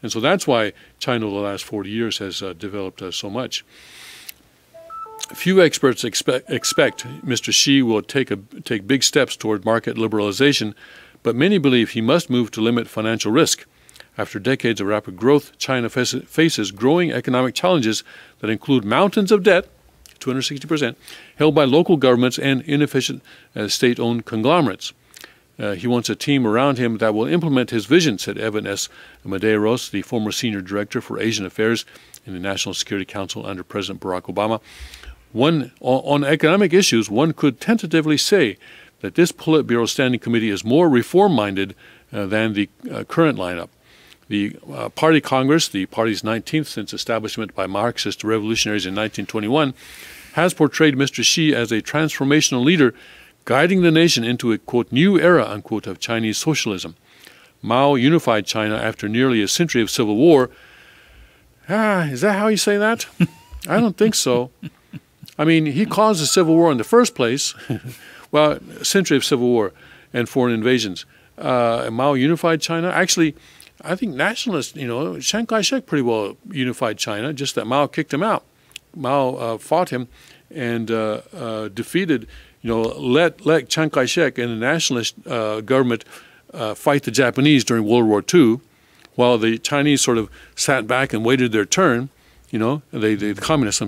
and so that's why China over the last 40 years has developed so much. Few experts expect Mr. Xi will take big steps toward market liberalization, but many believe he must move to limit financial risk. After decades of rapid growth, China faces growing economic challenges that include mountains of debt, 260%, held by local governments and inefficient state-owned conglomerates. He wants a team around him that will implement his vision, said Evan S. Medeiros, the former senior director for Asian affairs in the National Security Council under President Barack Obama. On economic issues, one could tentatively say that this Politburo Standing Committee is more reform-minded than the current lineup. The Party Congress, the party's 19th since establishment by Marxist revolutionaries in 1921, has portrayed Mr. Xi as a transformational leader guiding the nation into a, quote, new era, unquote, of Chinese socialism. Mao unified China after nearly a century of civil war. Is that how you say that? I don't think so. I mean, he caused the civil war in the first place. Well, a century of civil war and foreign invasions. Mao unified China. Actually, I think nationalists, Chiang Kai-shek pretty well unified China, just that Mao kicked him out. Mao fought him and defeated, let Chiang Kai-shek and the nationalist government fight the Japanese during World War II, while the Chinese sort of sat back and waited their turn. The communists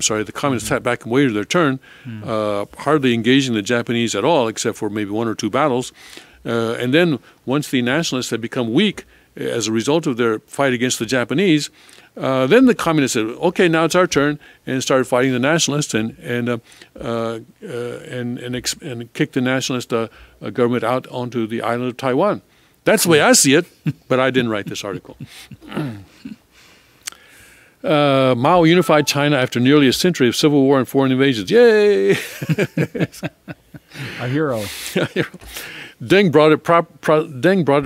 sat back and waited their turn, hardly engaging the Japanese at all, except for maybe one or two battles. And then once the nationalists had become weak as a result of their fight against the Japanese, then the communists said, "Okay, now it's our turn," and started fighting the nationalists and kicked the nationalist government out onto the island of Taiwan. That's the way I see it, but I didn't write this article. Mao unified China after nearly a century of civil war and foreign invasions. Yay! A hero. Deng brought it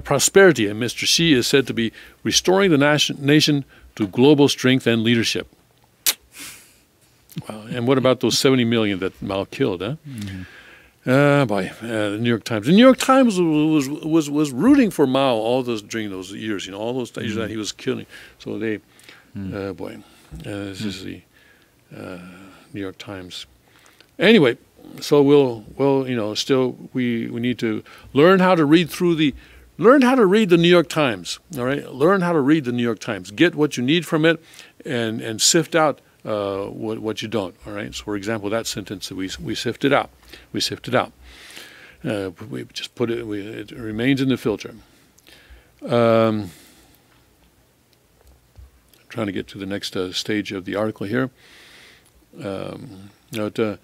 prosperity, and Mr. Xi is said to be restoring the nation to global strength and leadership. Wow. And what about those 70 million that Mao killed? Huh? Mm-hmm. The New York Times. The New York Times was rooting for Mao during those years. All those years that he was killing. So they. This is the New York Times. Anyway, so we need to learn how to read the New York Times. All right, learn how to read the New York Times. Get what you need from it, and sift out what you don't. All right. So, for example, that sentence that we sifted out. We sifted out. We just put it. It remains in the filter. Trying to get to the next stage of the article here. The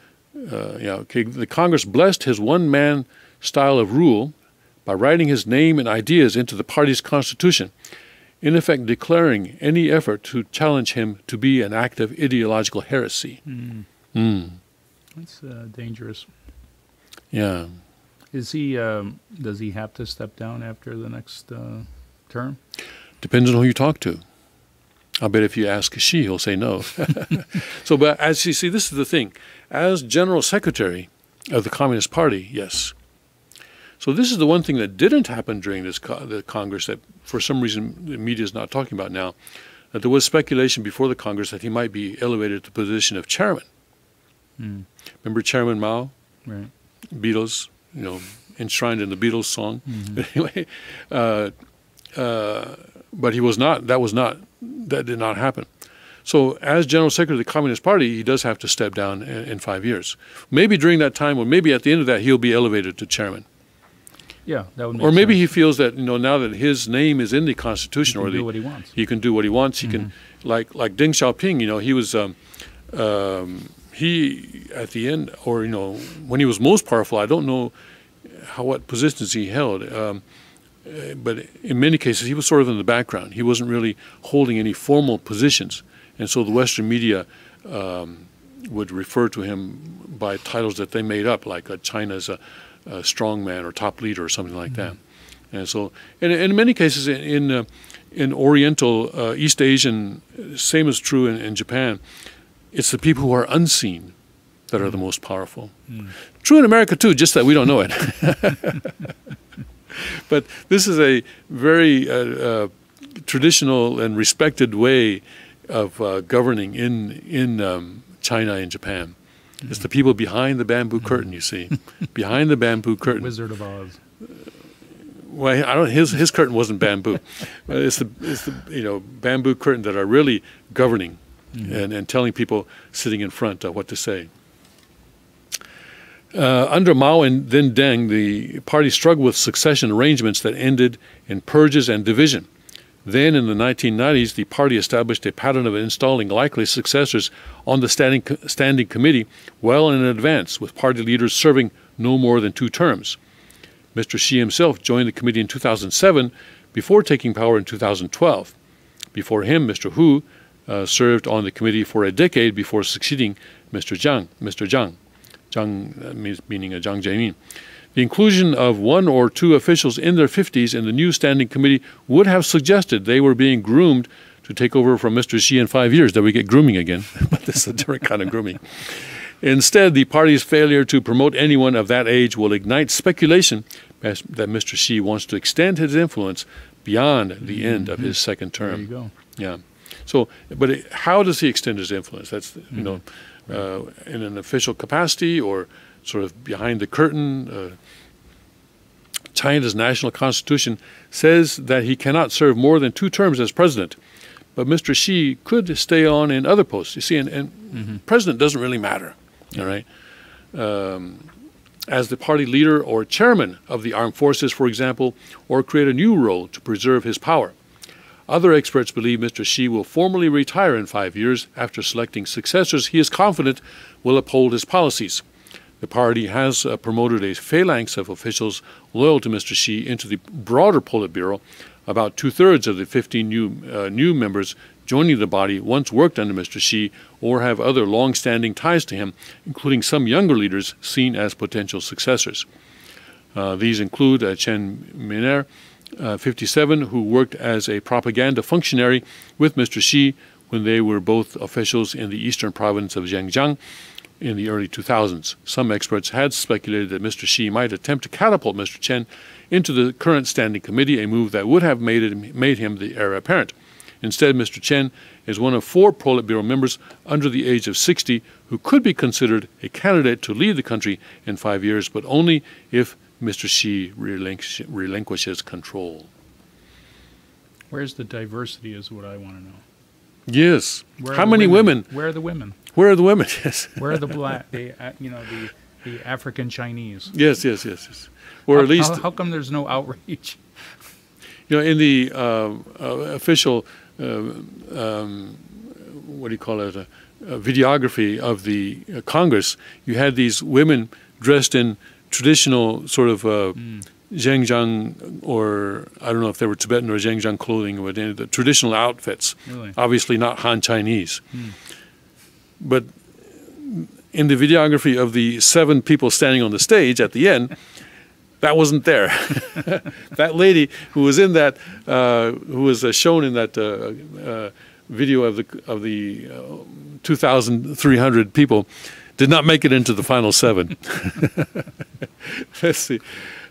Congress blessed his one-man style of rule by writing his name and ideas into the party's constitution, in effect declaring any effort to challenge him to be an act of ideological heresy. That's dangerous. Yeah. Is he? Does he have to step down after the next term? Depends on who you talk to. I bet if you ask Xi, he'll say no. So, but as you see, this is the thing. As General Secretary of the Communist Party, yes. So this is the one thing that didn't happen during the Congress that, for some reason, the media is not talking about now. That there was speculation before the Congress that he might be elevated to the position of chairman. Remember Chairman Mao? Right. Beatles, enshrined in the Beatles song. Anyway, but he was not. That did not happen. So as General Secretary of the Communist Party, he does have to step down in 5 years. Maybe during that time, or maybe at the end of that, he'll be elevated to chairman. Yeah, that would make Or maybe sense. he feels that, you know, now that his name is in the Constitution, He or can the, do what he wants. he can do what he wants. He can, like Deng Xiaoping, you know, he was, he at the end, or, you know, when he was most powerful, I don't know what positions he held, but in many cases he was sort of in the background. He wasn't really holding any formal positions, and so the Western media would refer to him by titles that they made up, like China's a strongman or top leader or something like that. And so, and in many cases in Oriental, East Asian, same is true in Japan, it's the people who are unseen that are the most powerful. True in America too, just that we don't know it. But this is a very traditional and respected way of governing in China and Japan. It's the people behind the bamboo curtain, you see, behind the bamboo curtain. Wizard of Oz. Well, I don't. His curtain wasn't bamboo. It's the you know, bamboo curtain that are really governing and telling people sitting in front what to say. Under Mao and then Deng, the party struggled with succession arrangements that ended in purges and division. Then, in the 1990s, the party established a pattern of installing likely successors on the standing committee well in advance, with party leaders serving no more than 2 terms. Mr. Xi himself joined the committee in 2007 before taking power in 2012. Before him, Mr. Hu served on the committee for a decade before succeeding Mr. Jiang. Jiang meaning Jiang Zemin. The inclusion of 1 or 2 officials in their 50s in the new standing committee would have suggested they were being groomed to take over from Mr. Xi in 5 years. That we get grooming again, but this is a different kind of grooming. Instead, the party's failure to promote anyone of that age will ignite speculation that Mr. Xi wants to extend his influence beyond the end of his second term. There you go. Yeah. So, but how does he extend his influence? That's, you know, in an official capacity or sort of behind the curtain. China's national constitution says that he cannot serve more than 2 terms as president, but Mr. Xi could stay on in other posts. You see, and president doesn't really matter, all right? As the party leader or chairman of the armed forces, for example, or create a new role to preserve his power. Other experts believe Mr. Xi will formally retire in 5 years after selecting successors he is confident will uphold his policies. The party has promoted a phalanx of officials loyal to Mr. Xi into the broader Politburo. About 2/3 of the 15 new members joining the body once worked under Mr. Xi or have other long-standing ties to him, including some younger leaders seen as potential successors. These include Chen Miner, 57, who worked as a propaganda functionary with Mr. Xi when they were both officials in the eastern province of Zhejiang in the early 2000s. Some experts had speculated that Mr. Xi might attempt to catapult Mr. Chen into the current standing committee, a move that would have made him the heir apparent. Instead, Mr. Chen is one of 4 Politburo members under the age of 60 who could be considered a candidate to lead the country in 5 years, but only if Mr. Xi relinquishes control. Where's the diversity is what I want to know. Yes. Where are How the many women? Where are the women? Where are the women? Yes. Where are the black, the African Chinese? Yes. Or at least, How come there's no outreach? you know, in the official, what do you call it, videography of the Congress, you had these women dressed in traditional sort of Zhejiang, or I don't know if they were Tibetan or Zhejiang clothing, or the traditional outfits. Really? Obviously not Han Chinese. But in the videography of the 7 people standing on the stage at the end, that wasn't there. That lady who was in that, who was shown in that video of the 2,300 people, did not make it into the final 7. Let's see.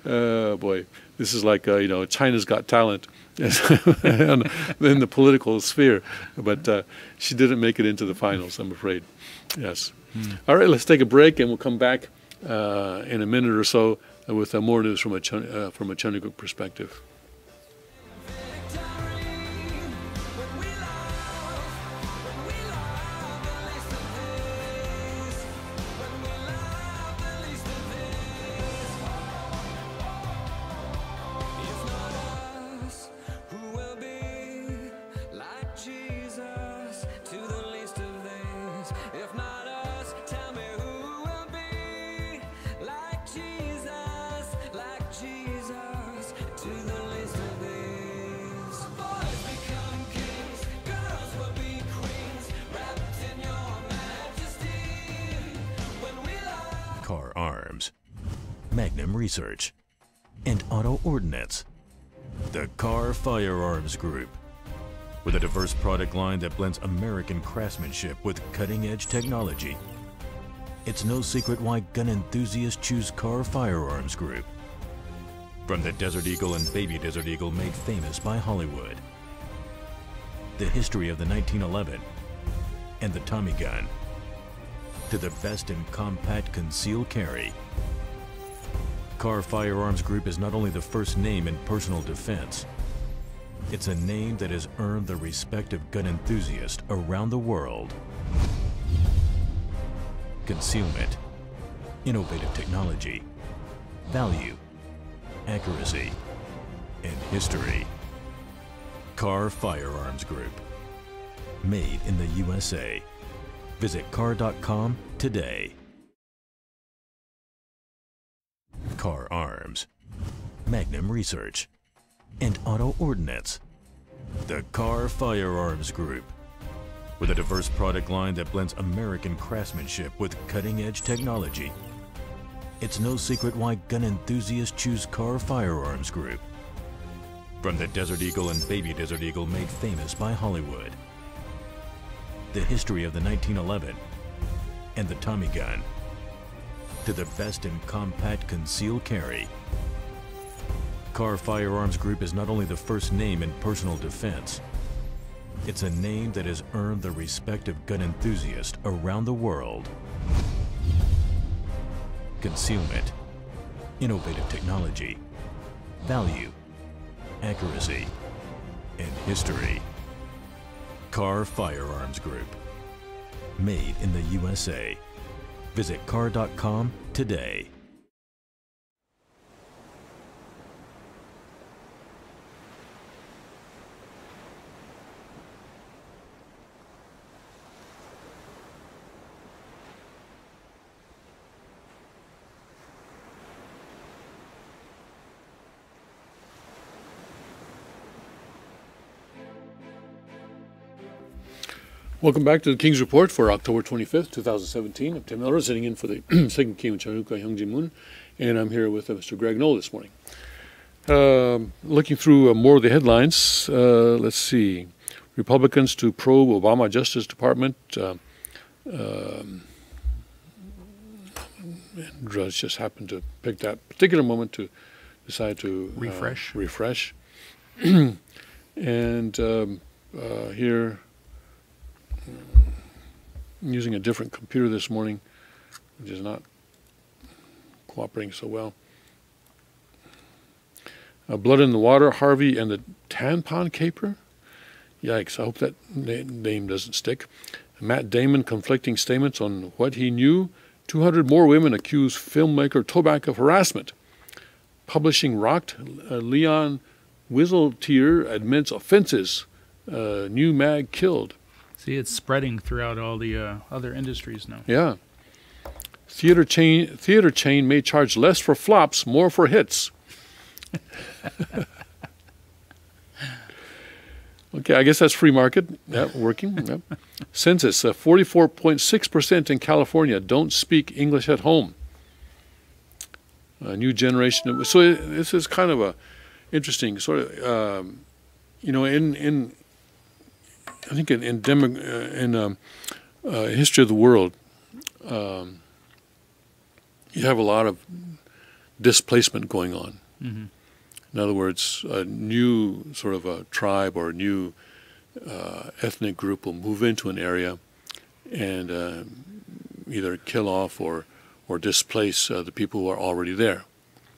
Boy, this is like, you know, China's Got Talent in the political sphere. But she didn't make it into the finals, I'm afraid. Yes. All right, let's take a break, and we'll come back in a minute or so with more news from a Chunuguk perspective. Victory when we love, when we Magnum Research, and Auto Ordnance. The Car Firearms Group. With a diverse product line that blends American craftsmanship with cutting-edge technology, it's no secret why gun enthusiasts choose Car Firearms Group. From the Desert Eagle and Baby Desert Eagle made famous by Hollywood, the history of the 1911 and the Tommy gun, to the best in compact concealed carry, Car Firearms Group is not only the first name in personal defense, it's a name that has earned the respect of gun enthusiasts around the world. Concealment, innovative technology, value, accuracy, and history. Car Firearms Group. Made in the USA. Visit car.com today. Car Arms, Magnum Research, and Auto Ordnance. The Car Firearms Group. With a diverse product line that blends American craftsmanship with cutting-edge technology, it's no secret why gun enthusiasts choose Car Firearms Group. From the Desert Eagle and Baby Desert Eagle made famous by Hollywood, the history of the 1911 and the Tommy gun, to the best in compact concealed carry, Car Firearms Group is not only the first name in personal defense, it's a name that has earned the respect of gun enthusiasts around the world. Concealment, innovative technology, value, accuracy, and history. Car Firearms Group. Made in the USA. Visit car.com today. Welcome back to the King's Report for October 25th, 2017. I'm Tim Miller, sitting in for the second King of Chanukah, Hyung Ji-moon, and I'm here with Mr. Greg Knoll this morning. Looking through more of the headlines, let's see. Republicans to probe Obama Justice Department. Drudge just happened to pick that particular moment to decide to refresh. And here, I'm using a different computer this morning, which is not cooperating so well. Blood in the Water, Harvey and the Tampon Caper? Yikes, I hope that name doesn't stick. Matt Damon conflicting statements on what he knew. 200 more women accuse filmmaker Toback of harassment. Publishing rocked. Leon Whistletier admits offenses. New mag killed. See, it's spreading throughout all the other industries now. Yeah. Theater chain may charge less for flops, more for hits. Okay, I guess that's free market. Yeah, working. Yep. Census, 44.6% in California don't speak English at home. A new generation. So this is kind of a interesting sort of, in I think in history of the world, you have a lot of displacement going on. Mm-hmm. In other words, a new sort of a tribe or a new ethnic group will move into an area and either kill off or displace the people who are already there.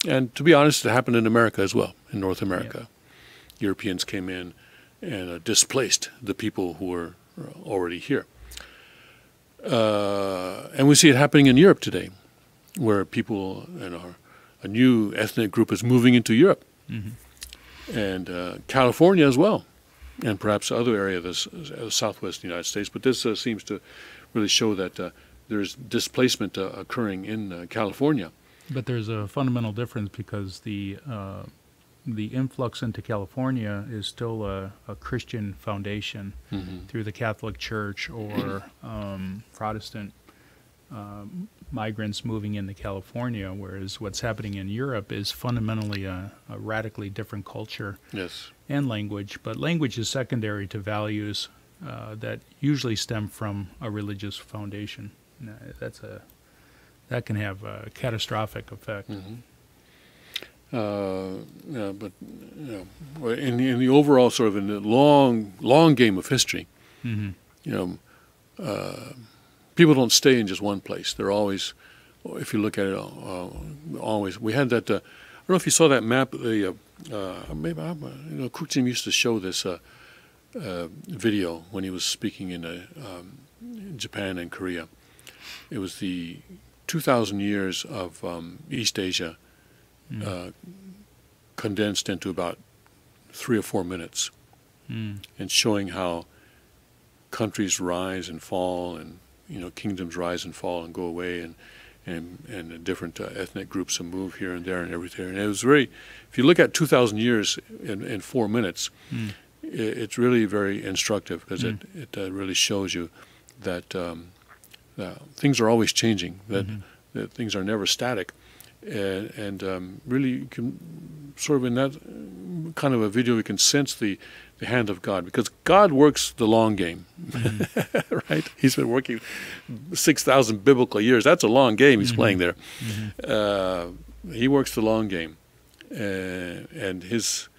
And to be honest, it happened in America as well, in North America. Yeah. Europeans came in and displaced the people who were already here. And we see it happening in Europe today, where people a new ethnic group is moving into Europe. Mm-hmm. And California as well, and perhaps other areas of the southwest United States. But this seems to really show that there's displacement occurring in California. But there's a fundamental difference because the influx into California is still a Christian foundation mm-hmm. through the Catholic Church or Protestant migrants moving into California, whereas what's happening in Europe is fundamentally a radically different culture Yes. and language. But language is secondary to values that usually stem from a religious foundation. That can have a catastrophic effect. Mm-hmm. Yeah, but well, in the overall sort of in the long game of history, Mm-hmm. People don't stay in just one place. They're always, if you look at it, always. We had that. I don't know if you saw that map. Maybe Kuchim used to show this video when he was speaking in Japan and Korea. It was the 2,000 years of East Asia condensed into about 3 or 4 minutes, and showing how countries rise and fall, and kingdoms rise and fall and go away, and different ethnic groups move here and there and everything. And it was very, if you look at 2,000 years in 4 minutes, it's really very instructive, because it really shows you that things are always changing, that things are never static, and really you can sort of in that kind of a video we can sense the hand of God, because God works the long game, right? He's been working 6,000 biblical years. That's a long game he's playing there. He works the long game, and his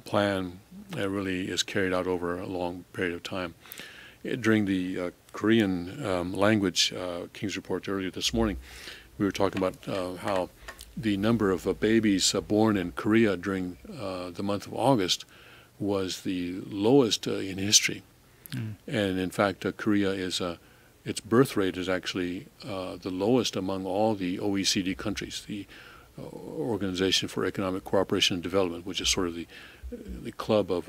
plan really is carried out over a long period of time. During the Korean language King's Report earlier this morning, we were talking about how the number of babies born in Korea during the month of August was the lowest in history. And in fact, Korea its birth rate is actually the lowest among all the OECD countries, the Organization for Economic Cooperation and Development, which is sort of the club of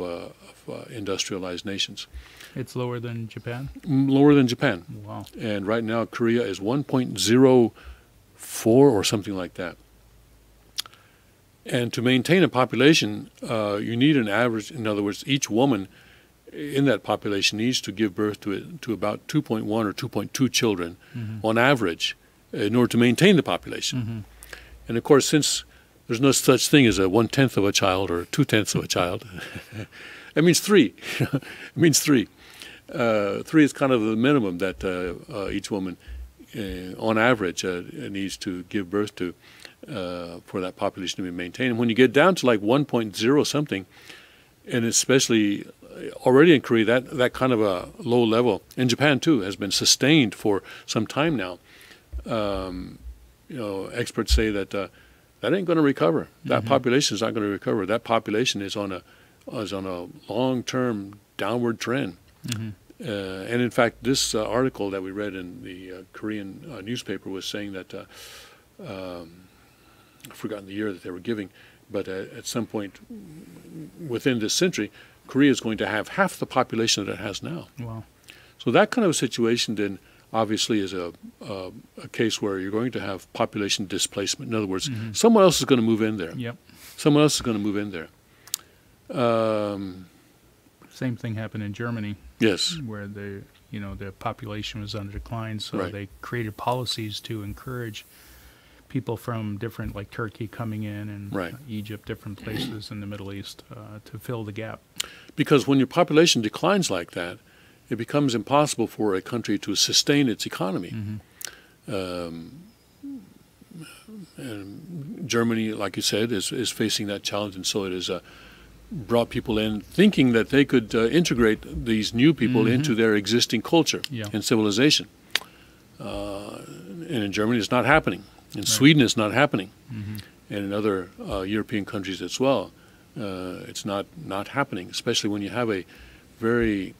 industrialized nations. It's lower than Japan? Lower than Japan. Wow. And right now Korea is 1.04 or something like that. And to maintain a population, you need an average. In other words, each woman in that population needs to give birth to about 2.1 or 2.2 children on average in order to maintain the population. And of course, since there's no such thing as a 1/10 of a child or 2/10 of a child, it means 3. It means 3. 3 is kind of the minimum that each woman, on average, needs to give birth to. For that population to be maintained. And when you get down to like 1.0 something, and especially already in Korea, that kind of a low level, in Japan too, has been sustained for some time now. Experts say that that ain't going to recover. That population is not going to recover. That population is on a long-term downward trend. And in fact, this article that we read in the Korean newspaper was saying that I've forgotten the year that they were giving, but at some point within this century, Korea is going to have half the population that it has now. Wow. So that kind of a situation then obviously is a case where you're going to have population displacement. In other words, someone else is going to move in there. Yep. Someone else is going to move in there. Same thing happened in Germany. Yes. Where the population was on decline, so Right. they created policies to encourage people from different, like Turkey coming in, and Right. Egypt, different places in the Middle East, to fill the gap. Because when your population declines like that, it becomes impossible for a country to sustain its economy. And Germany, like you said, is facing that challenge, and so it has brought people in thinking that they could integrate these new people into their existing culture and civilization. And in Germany, it's not happening. In Sweden, it's not happening. And in other European countries as well, it's not happening, especially when you have a very,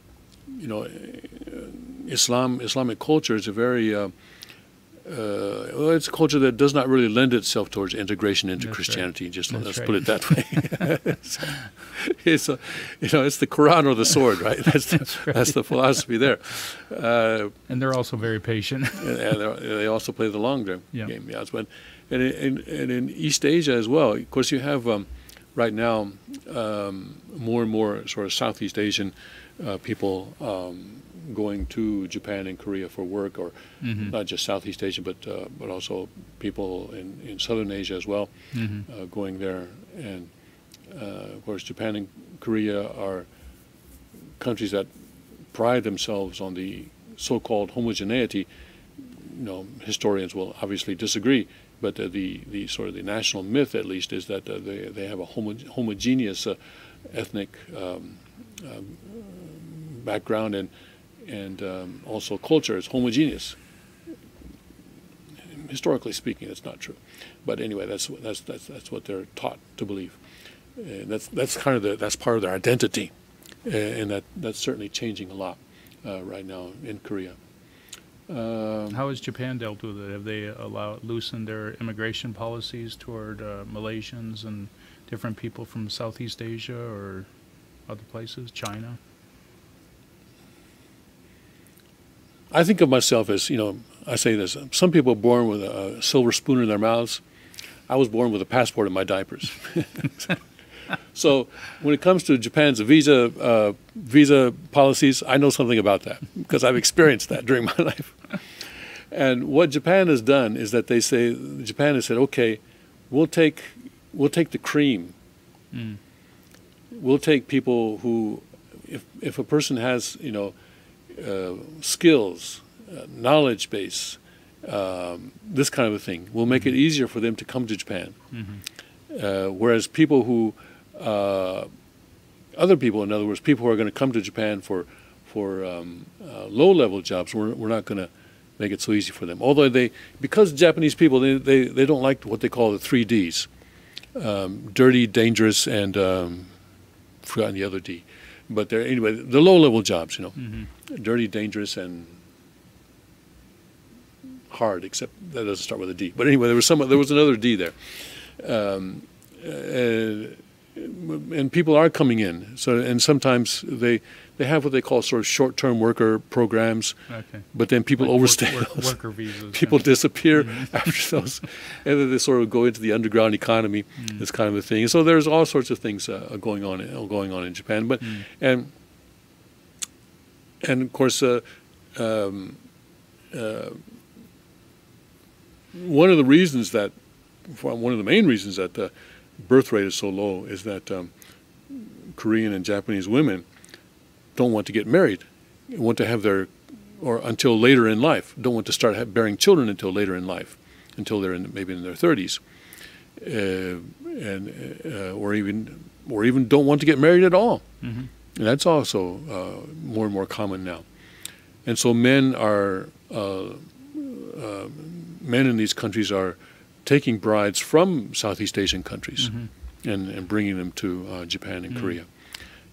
Islamic culture is a very, it's a culture that does not really lend itself towards integration into That's Christianity. right. Just That's let's right. put it that way. It's it's the Quran or the sword, right? That's the philosophy there. And they're also very patient. And they also play the long game. Yeah. Yeah, and in East Asia as well. Of course, you have right now more and more sort of Southeast Asian people going to Japan and Korea for work, or not just Southeast Asia, but also people in Southern Asia as well, going there. And of course, Japan and Korea are countries that pride themselves on the so-called homogeneity. Historians will obviously disagree, but the sort of the national myth, at least, is that they have a homogeneous ethnic background and also culture is homogeneous. Historically speaking, it's not true, but anyway, that's what they're taught to believe. That's kind of that's part of their identity, and that's certainly changing a lot right now in Korea. How has Japan dealt with it? Have they loosened their immigration policies toward Malaysians and different people from Southeast Asia or other places, China? I think of myself as, I say this, some people are born with a silver spoon in their mouths. I was born with a passport in my diapers. So when it comes to Japan's visa policies, I know something about that because I've experienced that during my life. And what Japan has done is that Japan has said, okay, we'll take the cream. We'll take people who, if a person has, skills, knowledge base, this kind of a thing, we'll make it easier for them to come to Japan. Whereas people who other people, in other words, people who are going to come to Japan for low-level jobs, we're not going to make it so easy for them. Although because Japanese people, they don't like what they call the 3 Ds, dirty, dangerous, and forgotten the other D. But anyway, the low-level jobs, dirty, dangerous, and hard. Except that doesn't start with a D. But anyway, there was another D there. And people are coming in. And sometimes they have what they call sort of short-term worker programs. Okay. But then people overstay those. Worker visas. People disappear after those, and then they sort of go into the underground economy. This kind of a thing. So there's all sorts of things going on in Japan. But and of course, one of the main reasons that the birth rate is so low is that Korean and Japanese women don't want to get married, want to have until later in life, don't want to start bearing children until later in life, until they're maybe in their 30s, or even don't want to get married at all. And that's also more and more common now. And so men in these countries are taking brides from Southeast Asian countries and bringing them to Japan and Korea.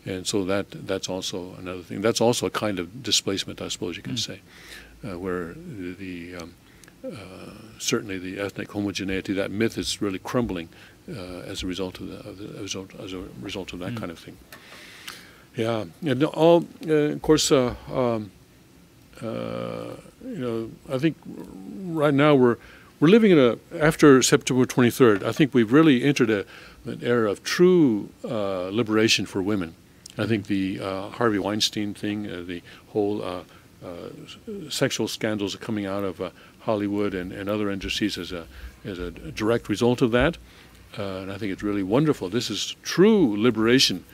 And so that's also another thing. That's also a kind of displacement, I suppose you can say, where certainly the ethnic homogeneity, that myth is really crumbling as a result of that kind of thing. Yeah, and of course, I think right now we're living after September 23rd, I think we've really entered an era of true liberation for women. I think the Harvey Weinstein thing, the whole sexual scandals coming out of Hollywood and other industries is a direct result of that. And I think it's really wonderful. This is true liberation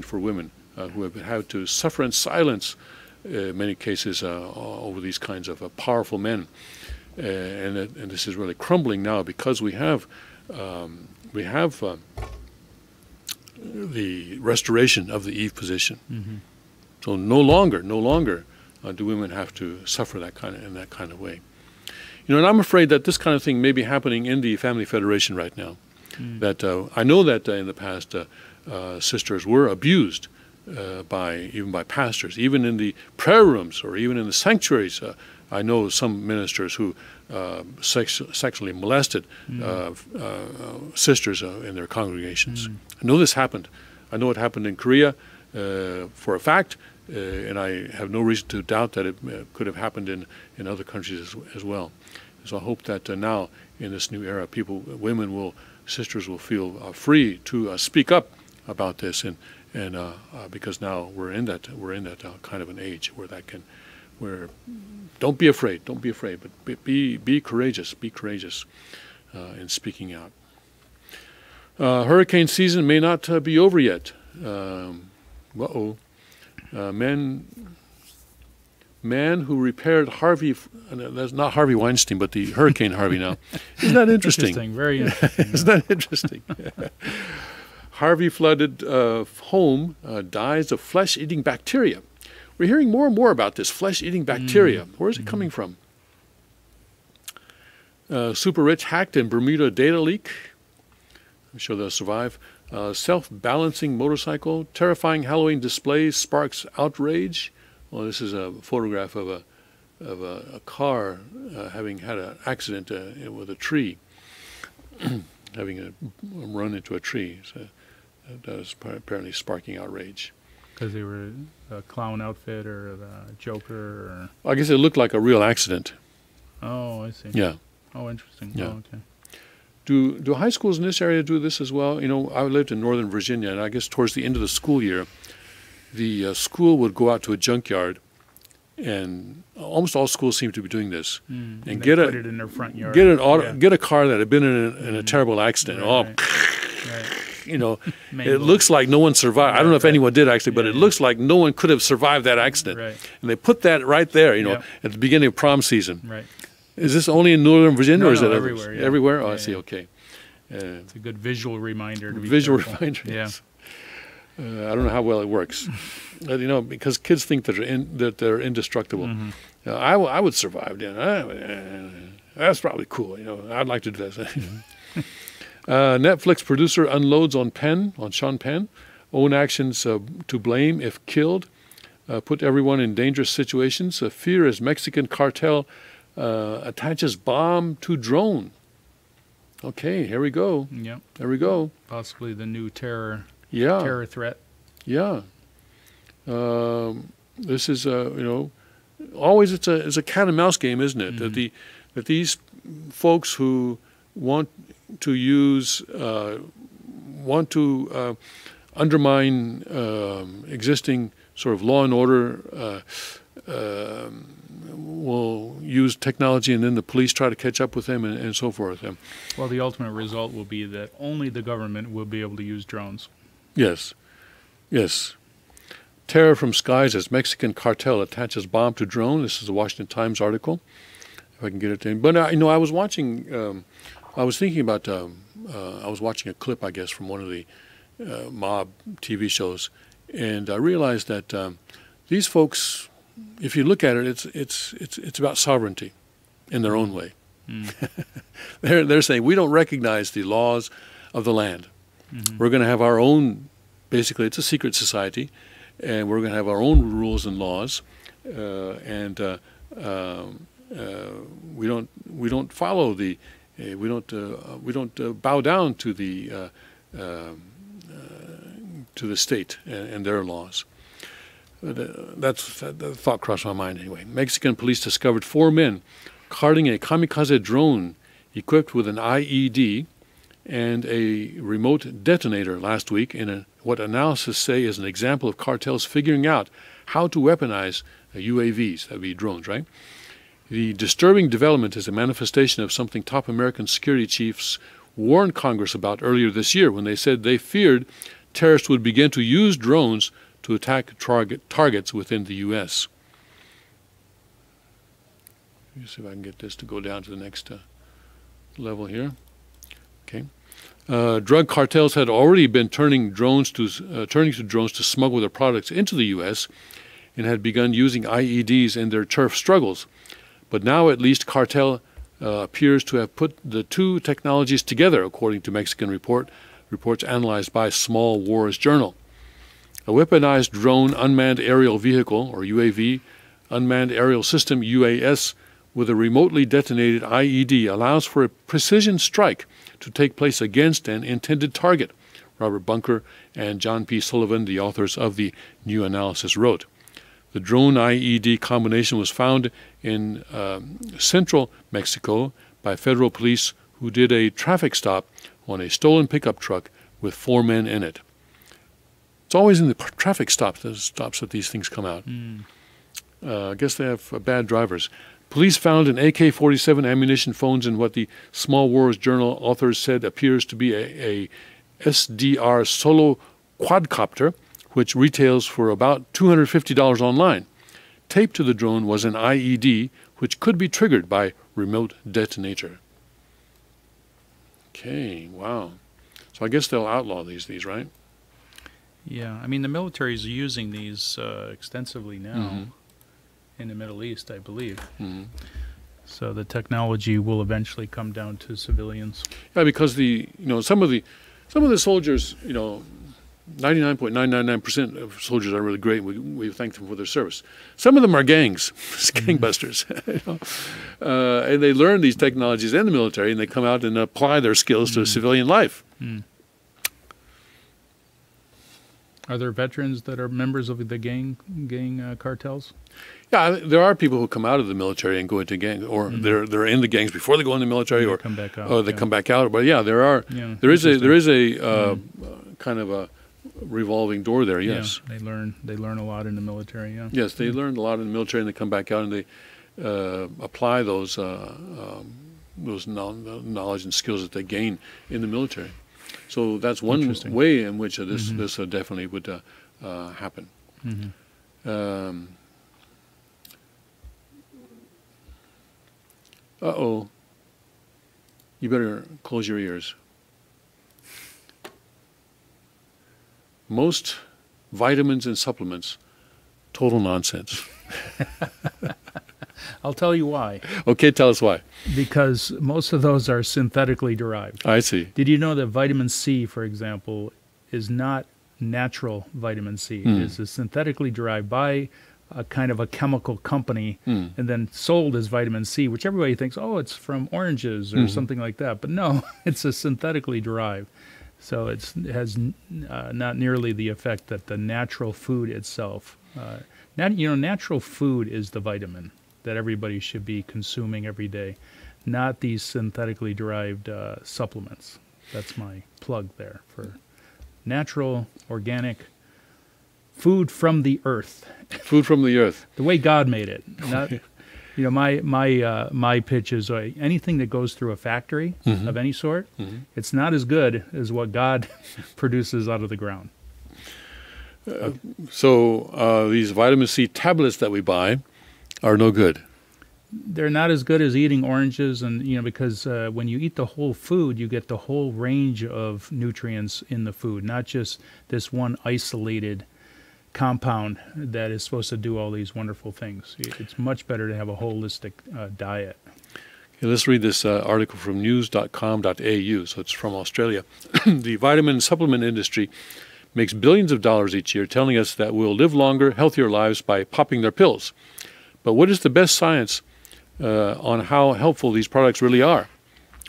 for women who have had to suffer in silence in many cases over these kinds of powerful men. And this is really crumbling now because we have the restoration of the Eve position. So no longer do women have to suffer in that kind of way. And I'm afraid that this kind of thing may be happening in the Family Federation right now. That I know that in the past sisters were abused even by pastors, even in the prayer rooms or even in the sanctuaries. I know some ministers who sexually molested sisters in their congregations. I know this happened. I know it happened in Korea for a fact, and I have no reason to doubt that it could have happened in other countries as well. So I hope that now in this new era, women will sisters will feel free to speak up about this, and because now we're in that kind of an age where don't be afraid, but be courageous, in speaking out. Hurricane season may not be over yet. Man who repaired Harvey, that's not Harvey Weinstein, but the Hurricane Harvey now. Isn't that interesting? Very interesting. Isn't that interesting? Harvey flooded home dies of flesh-eating bacteria. We're hearing more and more about this flesh-eating bacteria. Where is it coming from? Super rich hacked in Bermuda data leak. I'm sure they'll survive. Self-balancing motorcycle. Terrifying Halloween display sparks outrage. Well, this is a photograph of a car having had an accident with a tree, having run into a tree. So that was apparently sparking outrage. Because they were a clown outfit or a Joker? I guess it looked like a real accident. Oh, I see. Yeah. Oh, interesting. Yeah. Oh, okay. Do high schools in this area do this as well? You know, I lived in Northern Virginia, and I guess towards the end of the school year, the school would go out to a junkyard, and almost all schools seem to be doing this, and they get put it in their front yard. get a car that had been in a terrible accident. Right. You know, it Mangled. looks like no one survived. I don't know if anyone did actually, but it looks like no one could have survived that accident. Right. And they put that right there, you know, Yep. at the beginning of prom season. Right. Is this only in Northern Virginia, No, or is no, it everywhere, yeah. Everywhere? Oh, Yeah, I see. yeah. Okay. It's a good visual reminder to be Visual careful. reminder. Yeah. Yes. I don't know how well it works, you know, because kids think that they're indestructible. Mm-hmm. I would survive. You know, that's probably cool. You know, I'd like to do that. Netflix producer unloads on Sean Penn. Own actions to blame if killed. Put everyone in dangerous situations. Fear as Mexican cartel attaches bomb to drone. Okay, here we go. Yep. There we go. Possibly the new terror Yeah. threat. Yeah. This is you know, always it's a cat and mouse game, isn't it? That these folks who want to undermine existing sort of law and order will use technology, and then the police try to catch up with them and so forth. Well, the ultimate result will be that only the government will be able to use drones. Yes. Terror from skies as Mexican cartel attaches bomb to drone. This is a Washington Times article, if I can get it in. But, you know, I was watching, I was thinking about, I was watching a clip, I guess, from one of the mob TV shows, and I realized that these folks, if you look at it, it's about sovereignty in their own way. They're saying, we don't recognize the laws of the land. We're going to have our own, basically it's a secret society, and we're going to have our own rules and laws, and we don't follow the, we don't bow down to the state and their laws. That thought crossed my mind anyway. Mexican police discovered 4 men carting a kamikaze drone equipped with an IED and a remote detonator last week in what analysts say is an example of cartels figuring out how to weaponize UAVs, that would be drones, right? The disturbing development is a manifestation of something top American security chiefs warned Congress about earlier this year when they said they feared terrorists would begin to use drones to attack targets within the U.S. Let me see if I can get this to go down to the next level here. Okay. Drug cartels had already been turning to drones to smuggle their products into the U.S. and had begun using IEDs in their turf struggles. But now at least cartel appears to have put the two technologies together, according to Mexican reports analyzed by Small Wars Journal. A weaponized drone unmanned aerial vehicle, or UAV, unmanned aerial system, UAS, with a remotely detonated IED allows for a precision strike to take place against an intended target, Robert Bunker and John P. Sullivan, the authors of the new analysis, wrote. The drone IED combination was found in central Mexico by federal police who did a traffic stop on a stolen pickup truck with 4 men in it. It's always in the traffic stops that these things come out. I guess they have bad drivers. Police found an AK-47 ammunition phones in what the Small Wars Journal authors said appears to be a SDR solo quadcopter, which retails for about $250 online. Taped to the drone was an IED, which could be triggered by remote detonator. Okay, wow. So I guess they'll outlaw these, right? Yeah, I mean, the military is using these extensively now in the Middle East, I believe. So the technology will eventually come down to civilians. Yeah, because some of the soldiers, 99.999% of soldiers are really great. We thank them for their service. Some of them are gangs, gangbusters, and they learn these technologies in the military, and they come out and apply their skills to civilian life. Are there veterans that are members of the gang cartels? Yeah, there are people who come out of the military and go into gangs, or they're in the gangs before they go in the military, or come back out. Or they come back out. But yeah, there is a kind of a revolving door there. Yes, yeah, they learn a lot in the military. Yeah. Yes, they learned a lot in the military, and they come back out and they apply those knowledge and skills that they gain in the military. So that's one way in which this definitely would happen. Uh-oh. You better close your ears. Most vitamins and supplements, total nonsense. I'll tell you why. Okay, tell us why. Because most of those are synthetically derived. I see. Did you know that vitamin C, for example, is not natural vitamin C? It is synthetically derived by a kind of a chemical company and then sold as vitamin C, which everybody thinks, oh, it's from oranges or something like that. But no, it's a synthetically derived. So it has not nearly the effect that the natural food itself. Natural food is the vitamin that everybody should be consuming every day, not these synthetically derived supplements. That's my plug there for natural, organic food from the earth. Food from the earth. The way God made it. Not, my pitch is anything that goes through a factory of any sort, it's not as good as what God produces out of the ground. So these vitamin C tablets that we buy are no good. They're not as good as eating oranges, and because when you eat the whole food, you get the whole range of nutrients in the food, not just this one isolated compound that is supposed to do all these wonderful things. It's much better to have a holistic diet. Okay, let's read this article from news.com.au. So it's from Australia. The vitamin supplement industry makes billions of dollars each year telling us that we'll live longer, healthier lives by popping their pills. But what is the best science on how helpful these products really are?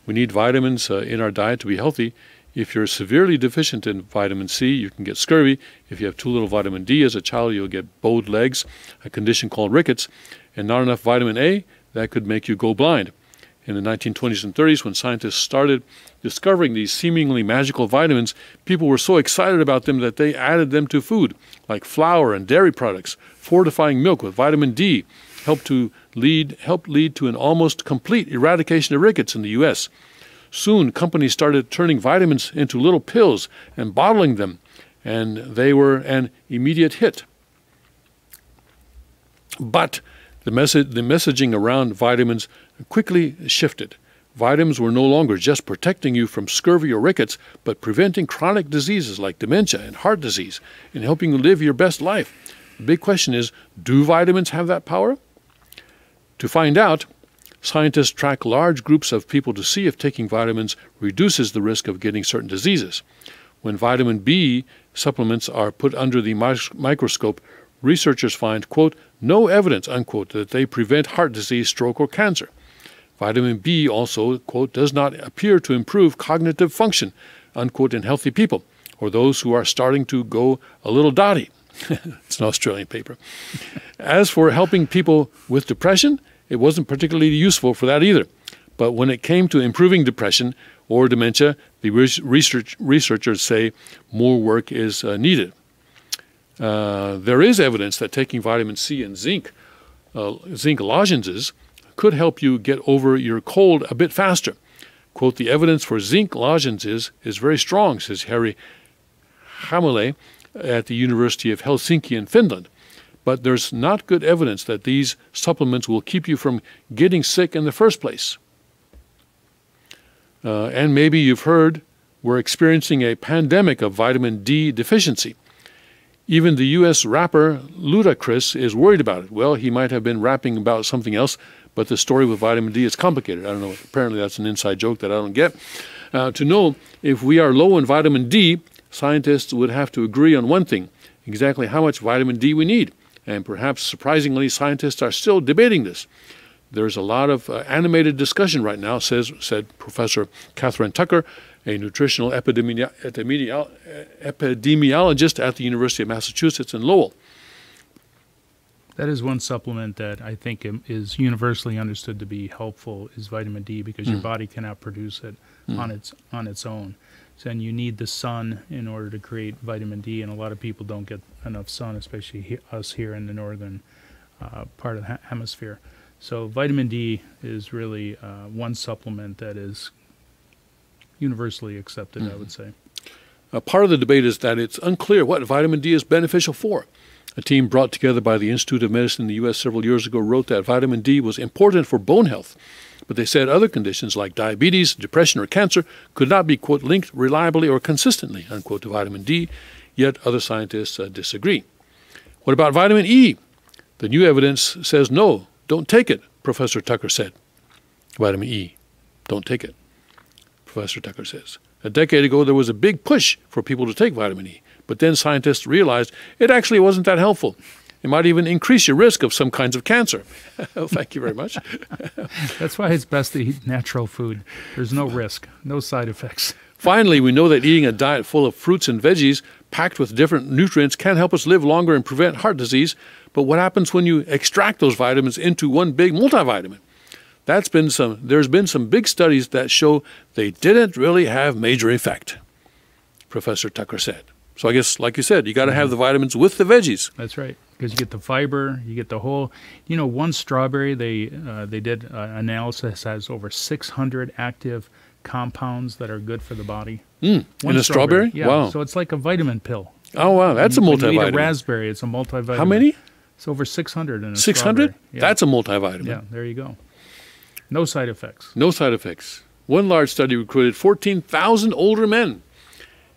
We need vitamins in our diet to be healthy. If you're severely deficient in vitamin C, you can get scurvy. If you have too little vitamin D as a child, you'll get bowed legs, a condition called rickets. And not enough vitamin A, that could make you go blind. In the 1920s and 30s, when scientists started discovering these seemingly magical vitamins, people were so excited about them that they added them to food, like flour and dairy products. Fortifying milk with vitamin D helped lead to an almost complete eradication of rickets in the U.S. Soon, companies started turning vitamins into little pills and bottling them, and they were an immediate hit. But the messaging around vitamins quickly shifted. Vitamins were no longer just protecting you from scurvy or rickets, but preventing chronic diseases like dementia and heart disease and helping you live your best life. The big question is, do vitamins have that power? To find out, scientists track large groups of people to see if taking vitamins reduces the risk of getting certain diseases. When vitamin B supplements are put under the microscope, researchers find, quote, no evidence, unquote, that they prevent heart disease, stroke, or cancer. Vitamin B also, quote, does not appear to improve cognitive function, unquote, in healthy people, or those who are starting to go a little dotty. It's an Australian paper. As for helping people with depression, it wasn't particularly useful for that either. But when it came to improving depression, or dementia, the researchers say more work is needed. There is evidence that taking vitamin C and zinc lozenges could help you get over your cold a bit faster. Quote, the evidence for zinc lozenges is very strong, says Harry Hamele at the University of Helsinki in Finland. But there's not good evidence that these supplements will keep you from getting sick in the first place. And maybe you've heard we're experiencing a pandemic of vitamin D deficiency. Even the U.S. rapper Ludacris is worried about it. Well, he might have been rapping about something else, but the story with vitamin D is complicated. I don't know. Apparently that's an inside joke that I don't get. To know if we are low in vitamin D, scientists would have to agree on one thing, exactly how much vitamin D we need. And perhaps surprisingly, scientists are still debating this. There's a lot of animated discussion right now, said Professor Catherine Tucker, a nutritional epidemiologist at the University of Massachusetts in Lowell. That is one supplement that I think is universally understood to be helpful is vitamin D, because your body cannot produce it on its own. So, and you need the sun in order to create vitamin D, and a lot of people don't get enough sun, especially us here in the northern part of the hemisphere. So vitamin D is really one supplement that is universally accepted, I would say. Part of the debate is that it's unclear what vitamin D is beneficial for. A team brought together by the Institute of Medicine in the U.S. several years ago wrote that vitamin D was important for bone health, but they said other conditions like diabetes, depression, or cancer could not be, quote, linked reliably or consistently, unquote, to vitamin D, yet other scientists disagree. What about vitamin E? The new evidence says no, don't take it, Professor Tucker said. Vitamin E, don't take it, Professor Tucker says. A decade ago, there was a big push for people to take vitamin E, but then scientists realized it actually wasn't that helpful. It might even increase your risk of some kinds of cancer. Thank you very much. That's why it's best to eat natural food. There's no risk, no side effects. Finally, we know that eating a diet full of fruits and veggies packed with different nutrients can help us live longer and prevent heart disease. But what happens when you extract those vitamins into one big multivitamin? There's been some big studies that show they didn't really have major effect, Professor Tucker said. So I guess, like you said, you got to have the vitamins with the veggies. That's right, because you get the fiber, you get the whole. You know, one strawberry they did analysis has over 600 active compounds that are good for the body. In a strawberry? Yeah. Wow. So it's like a vitamin pill. Oh wow, that's a multivitamin. When you eat a raspberry, it's a multivitamin. How many? It's over 600 in a 600? Yeah. That's a multivitamin. Yeah, there you go. No side effects. No side effects. One large study recruited 14,000 older men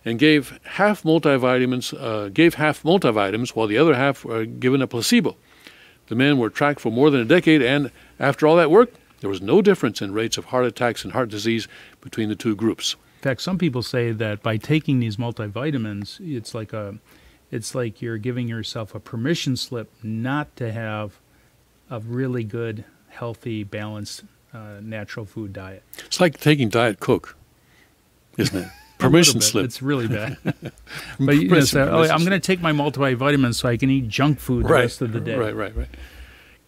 and gave half multivitamins while the other half were given a placebo. The men were tracked for more than a decade, and after all that work, there was no difference in rates of heart attacks and heart disease between the two groups. In fact, some people say that by taking these multivitamins, it's like you're giving yourself a permission slip not to have a really good, healthy, balanced, natural food diet. It's like taking Diet Coke, isn't it? Permission slip. It's really bad. But you know, say, I'm going to take my multivitamins so I can eat junk food the rest of the day. Right.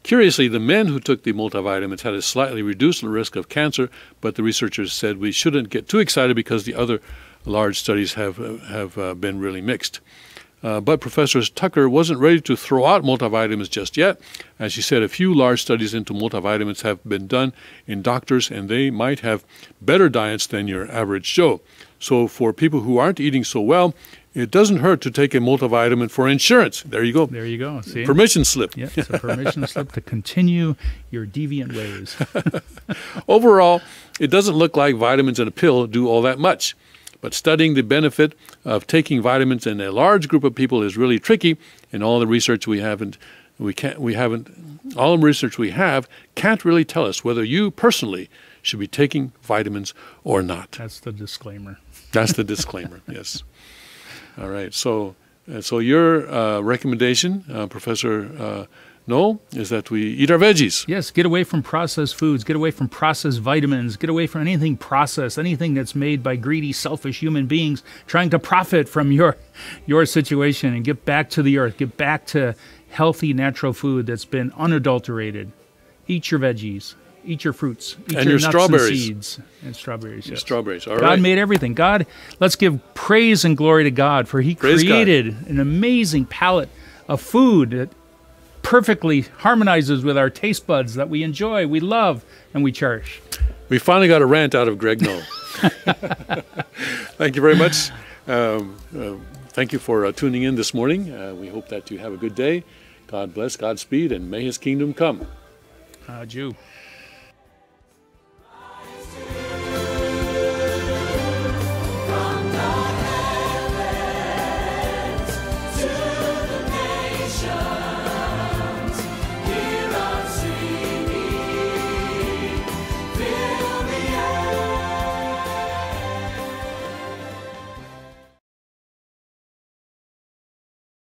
Curiously, the men who took the multivitamins had a slightly reduced risk of cancer, but the researchers said we shouldn't get too excited because the other large studies have been really mixed. But Professor Tucker wasn't ready to throw out multivitamins just yet. As she said, a few large studies into multivitamins have been done in doctors, and they might have better diets than your average Joe. So for people who aren't eating so well, it doesn't hurt to take a multivitamin for insurance. There you go. There you go. See? Permission slip. Yeah, it's a permission slip to continue your deviant ways. Overall, it doesn't look like vitamins in a pill do all that much. But studying the benefit of taking vitamins in a large group of people is really tricky, and all the research we have can't really tell us whether you personally should be taking vitamins or not. That's the disclaimer. That's the disclaimer. Yes. All right. So your recommendation, Professor Noel, is that we eat our veggies. Yes, get away from processed foods, get away from processed vitamins, get away from anything processed, anything that's made by greedy, selfish human beings trying to profit from your situation, and get back to the earth, get back to healthy, natural food that's been unadulterated. Eat your veggies. eat your fruits. Eat And your your nuts strawberries. and seeds. And strawberries, yes. Strawberries. All God right. made everything. God, let's give praise and glory to God, for He Praise God. created an amazing palette of food that perfectly harmonizes with our taste buds that we enjoy, we love, and we cherish. We finally got a rant out of Greg Noll. Thank you very much. Thank you for tuning in this morning. We hope that you have a good day. God bless, Godspeed, and may His kingdom come. Jew.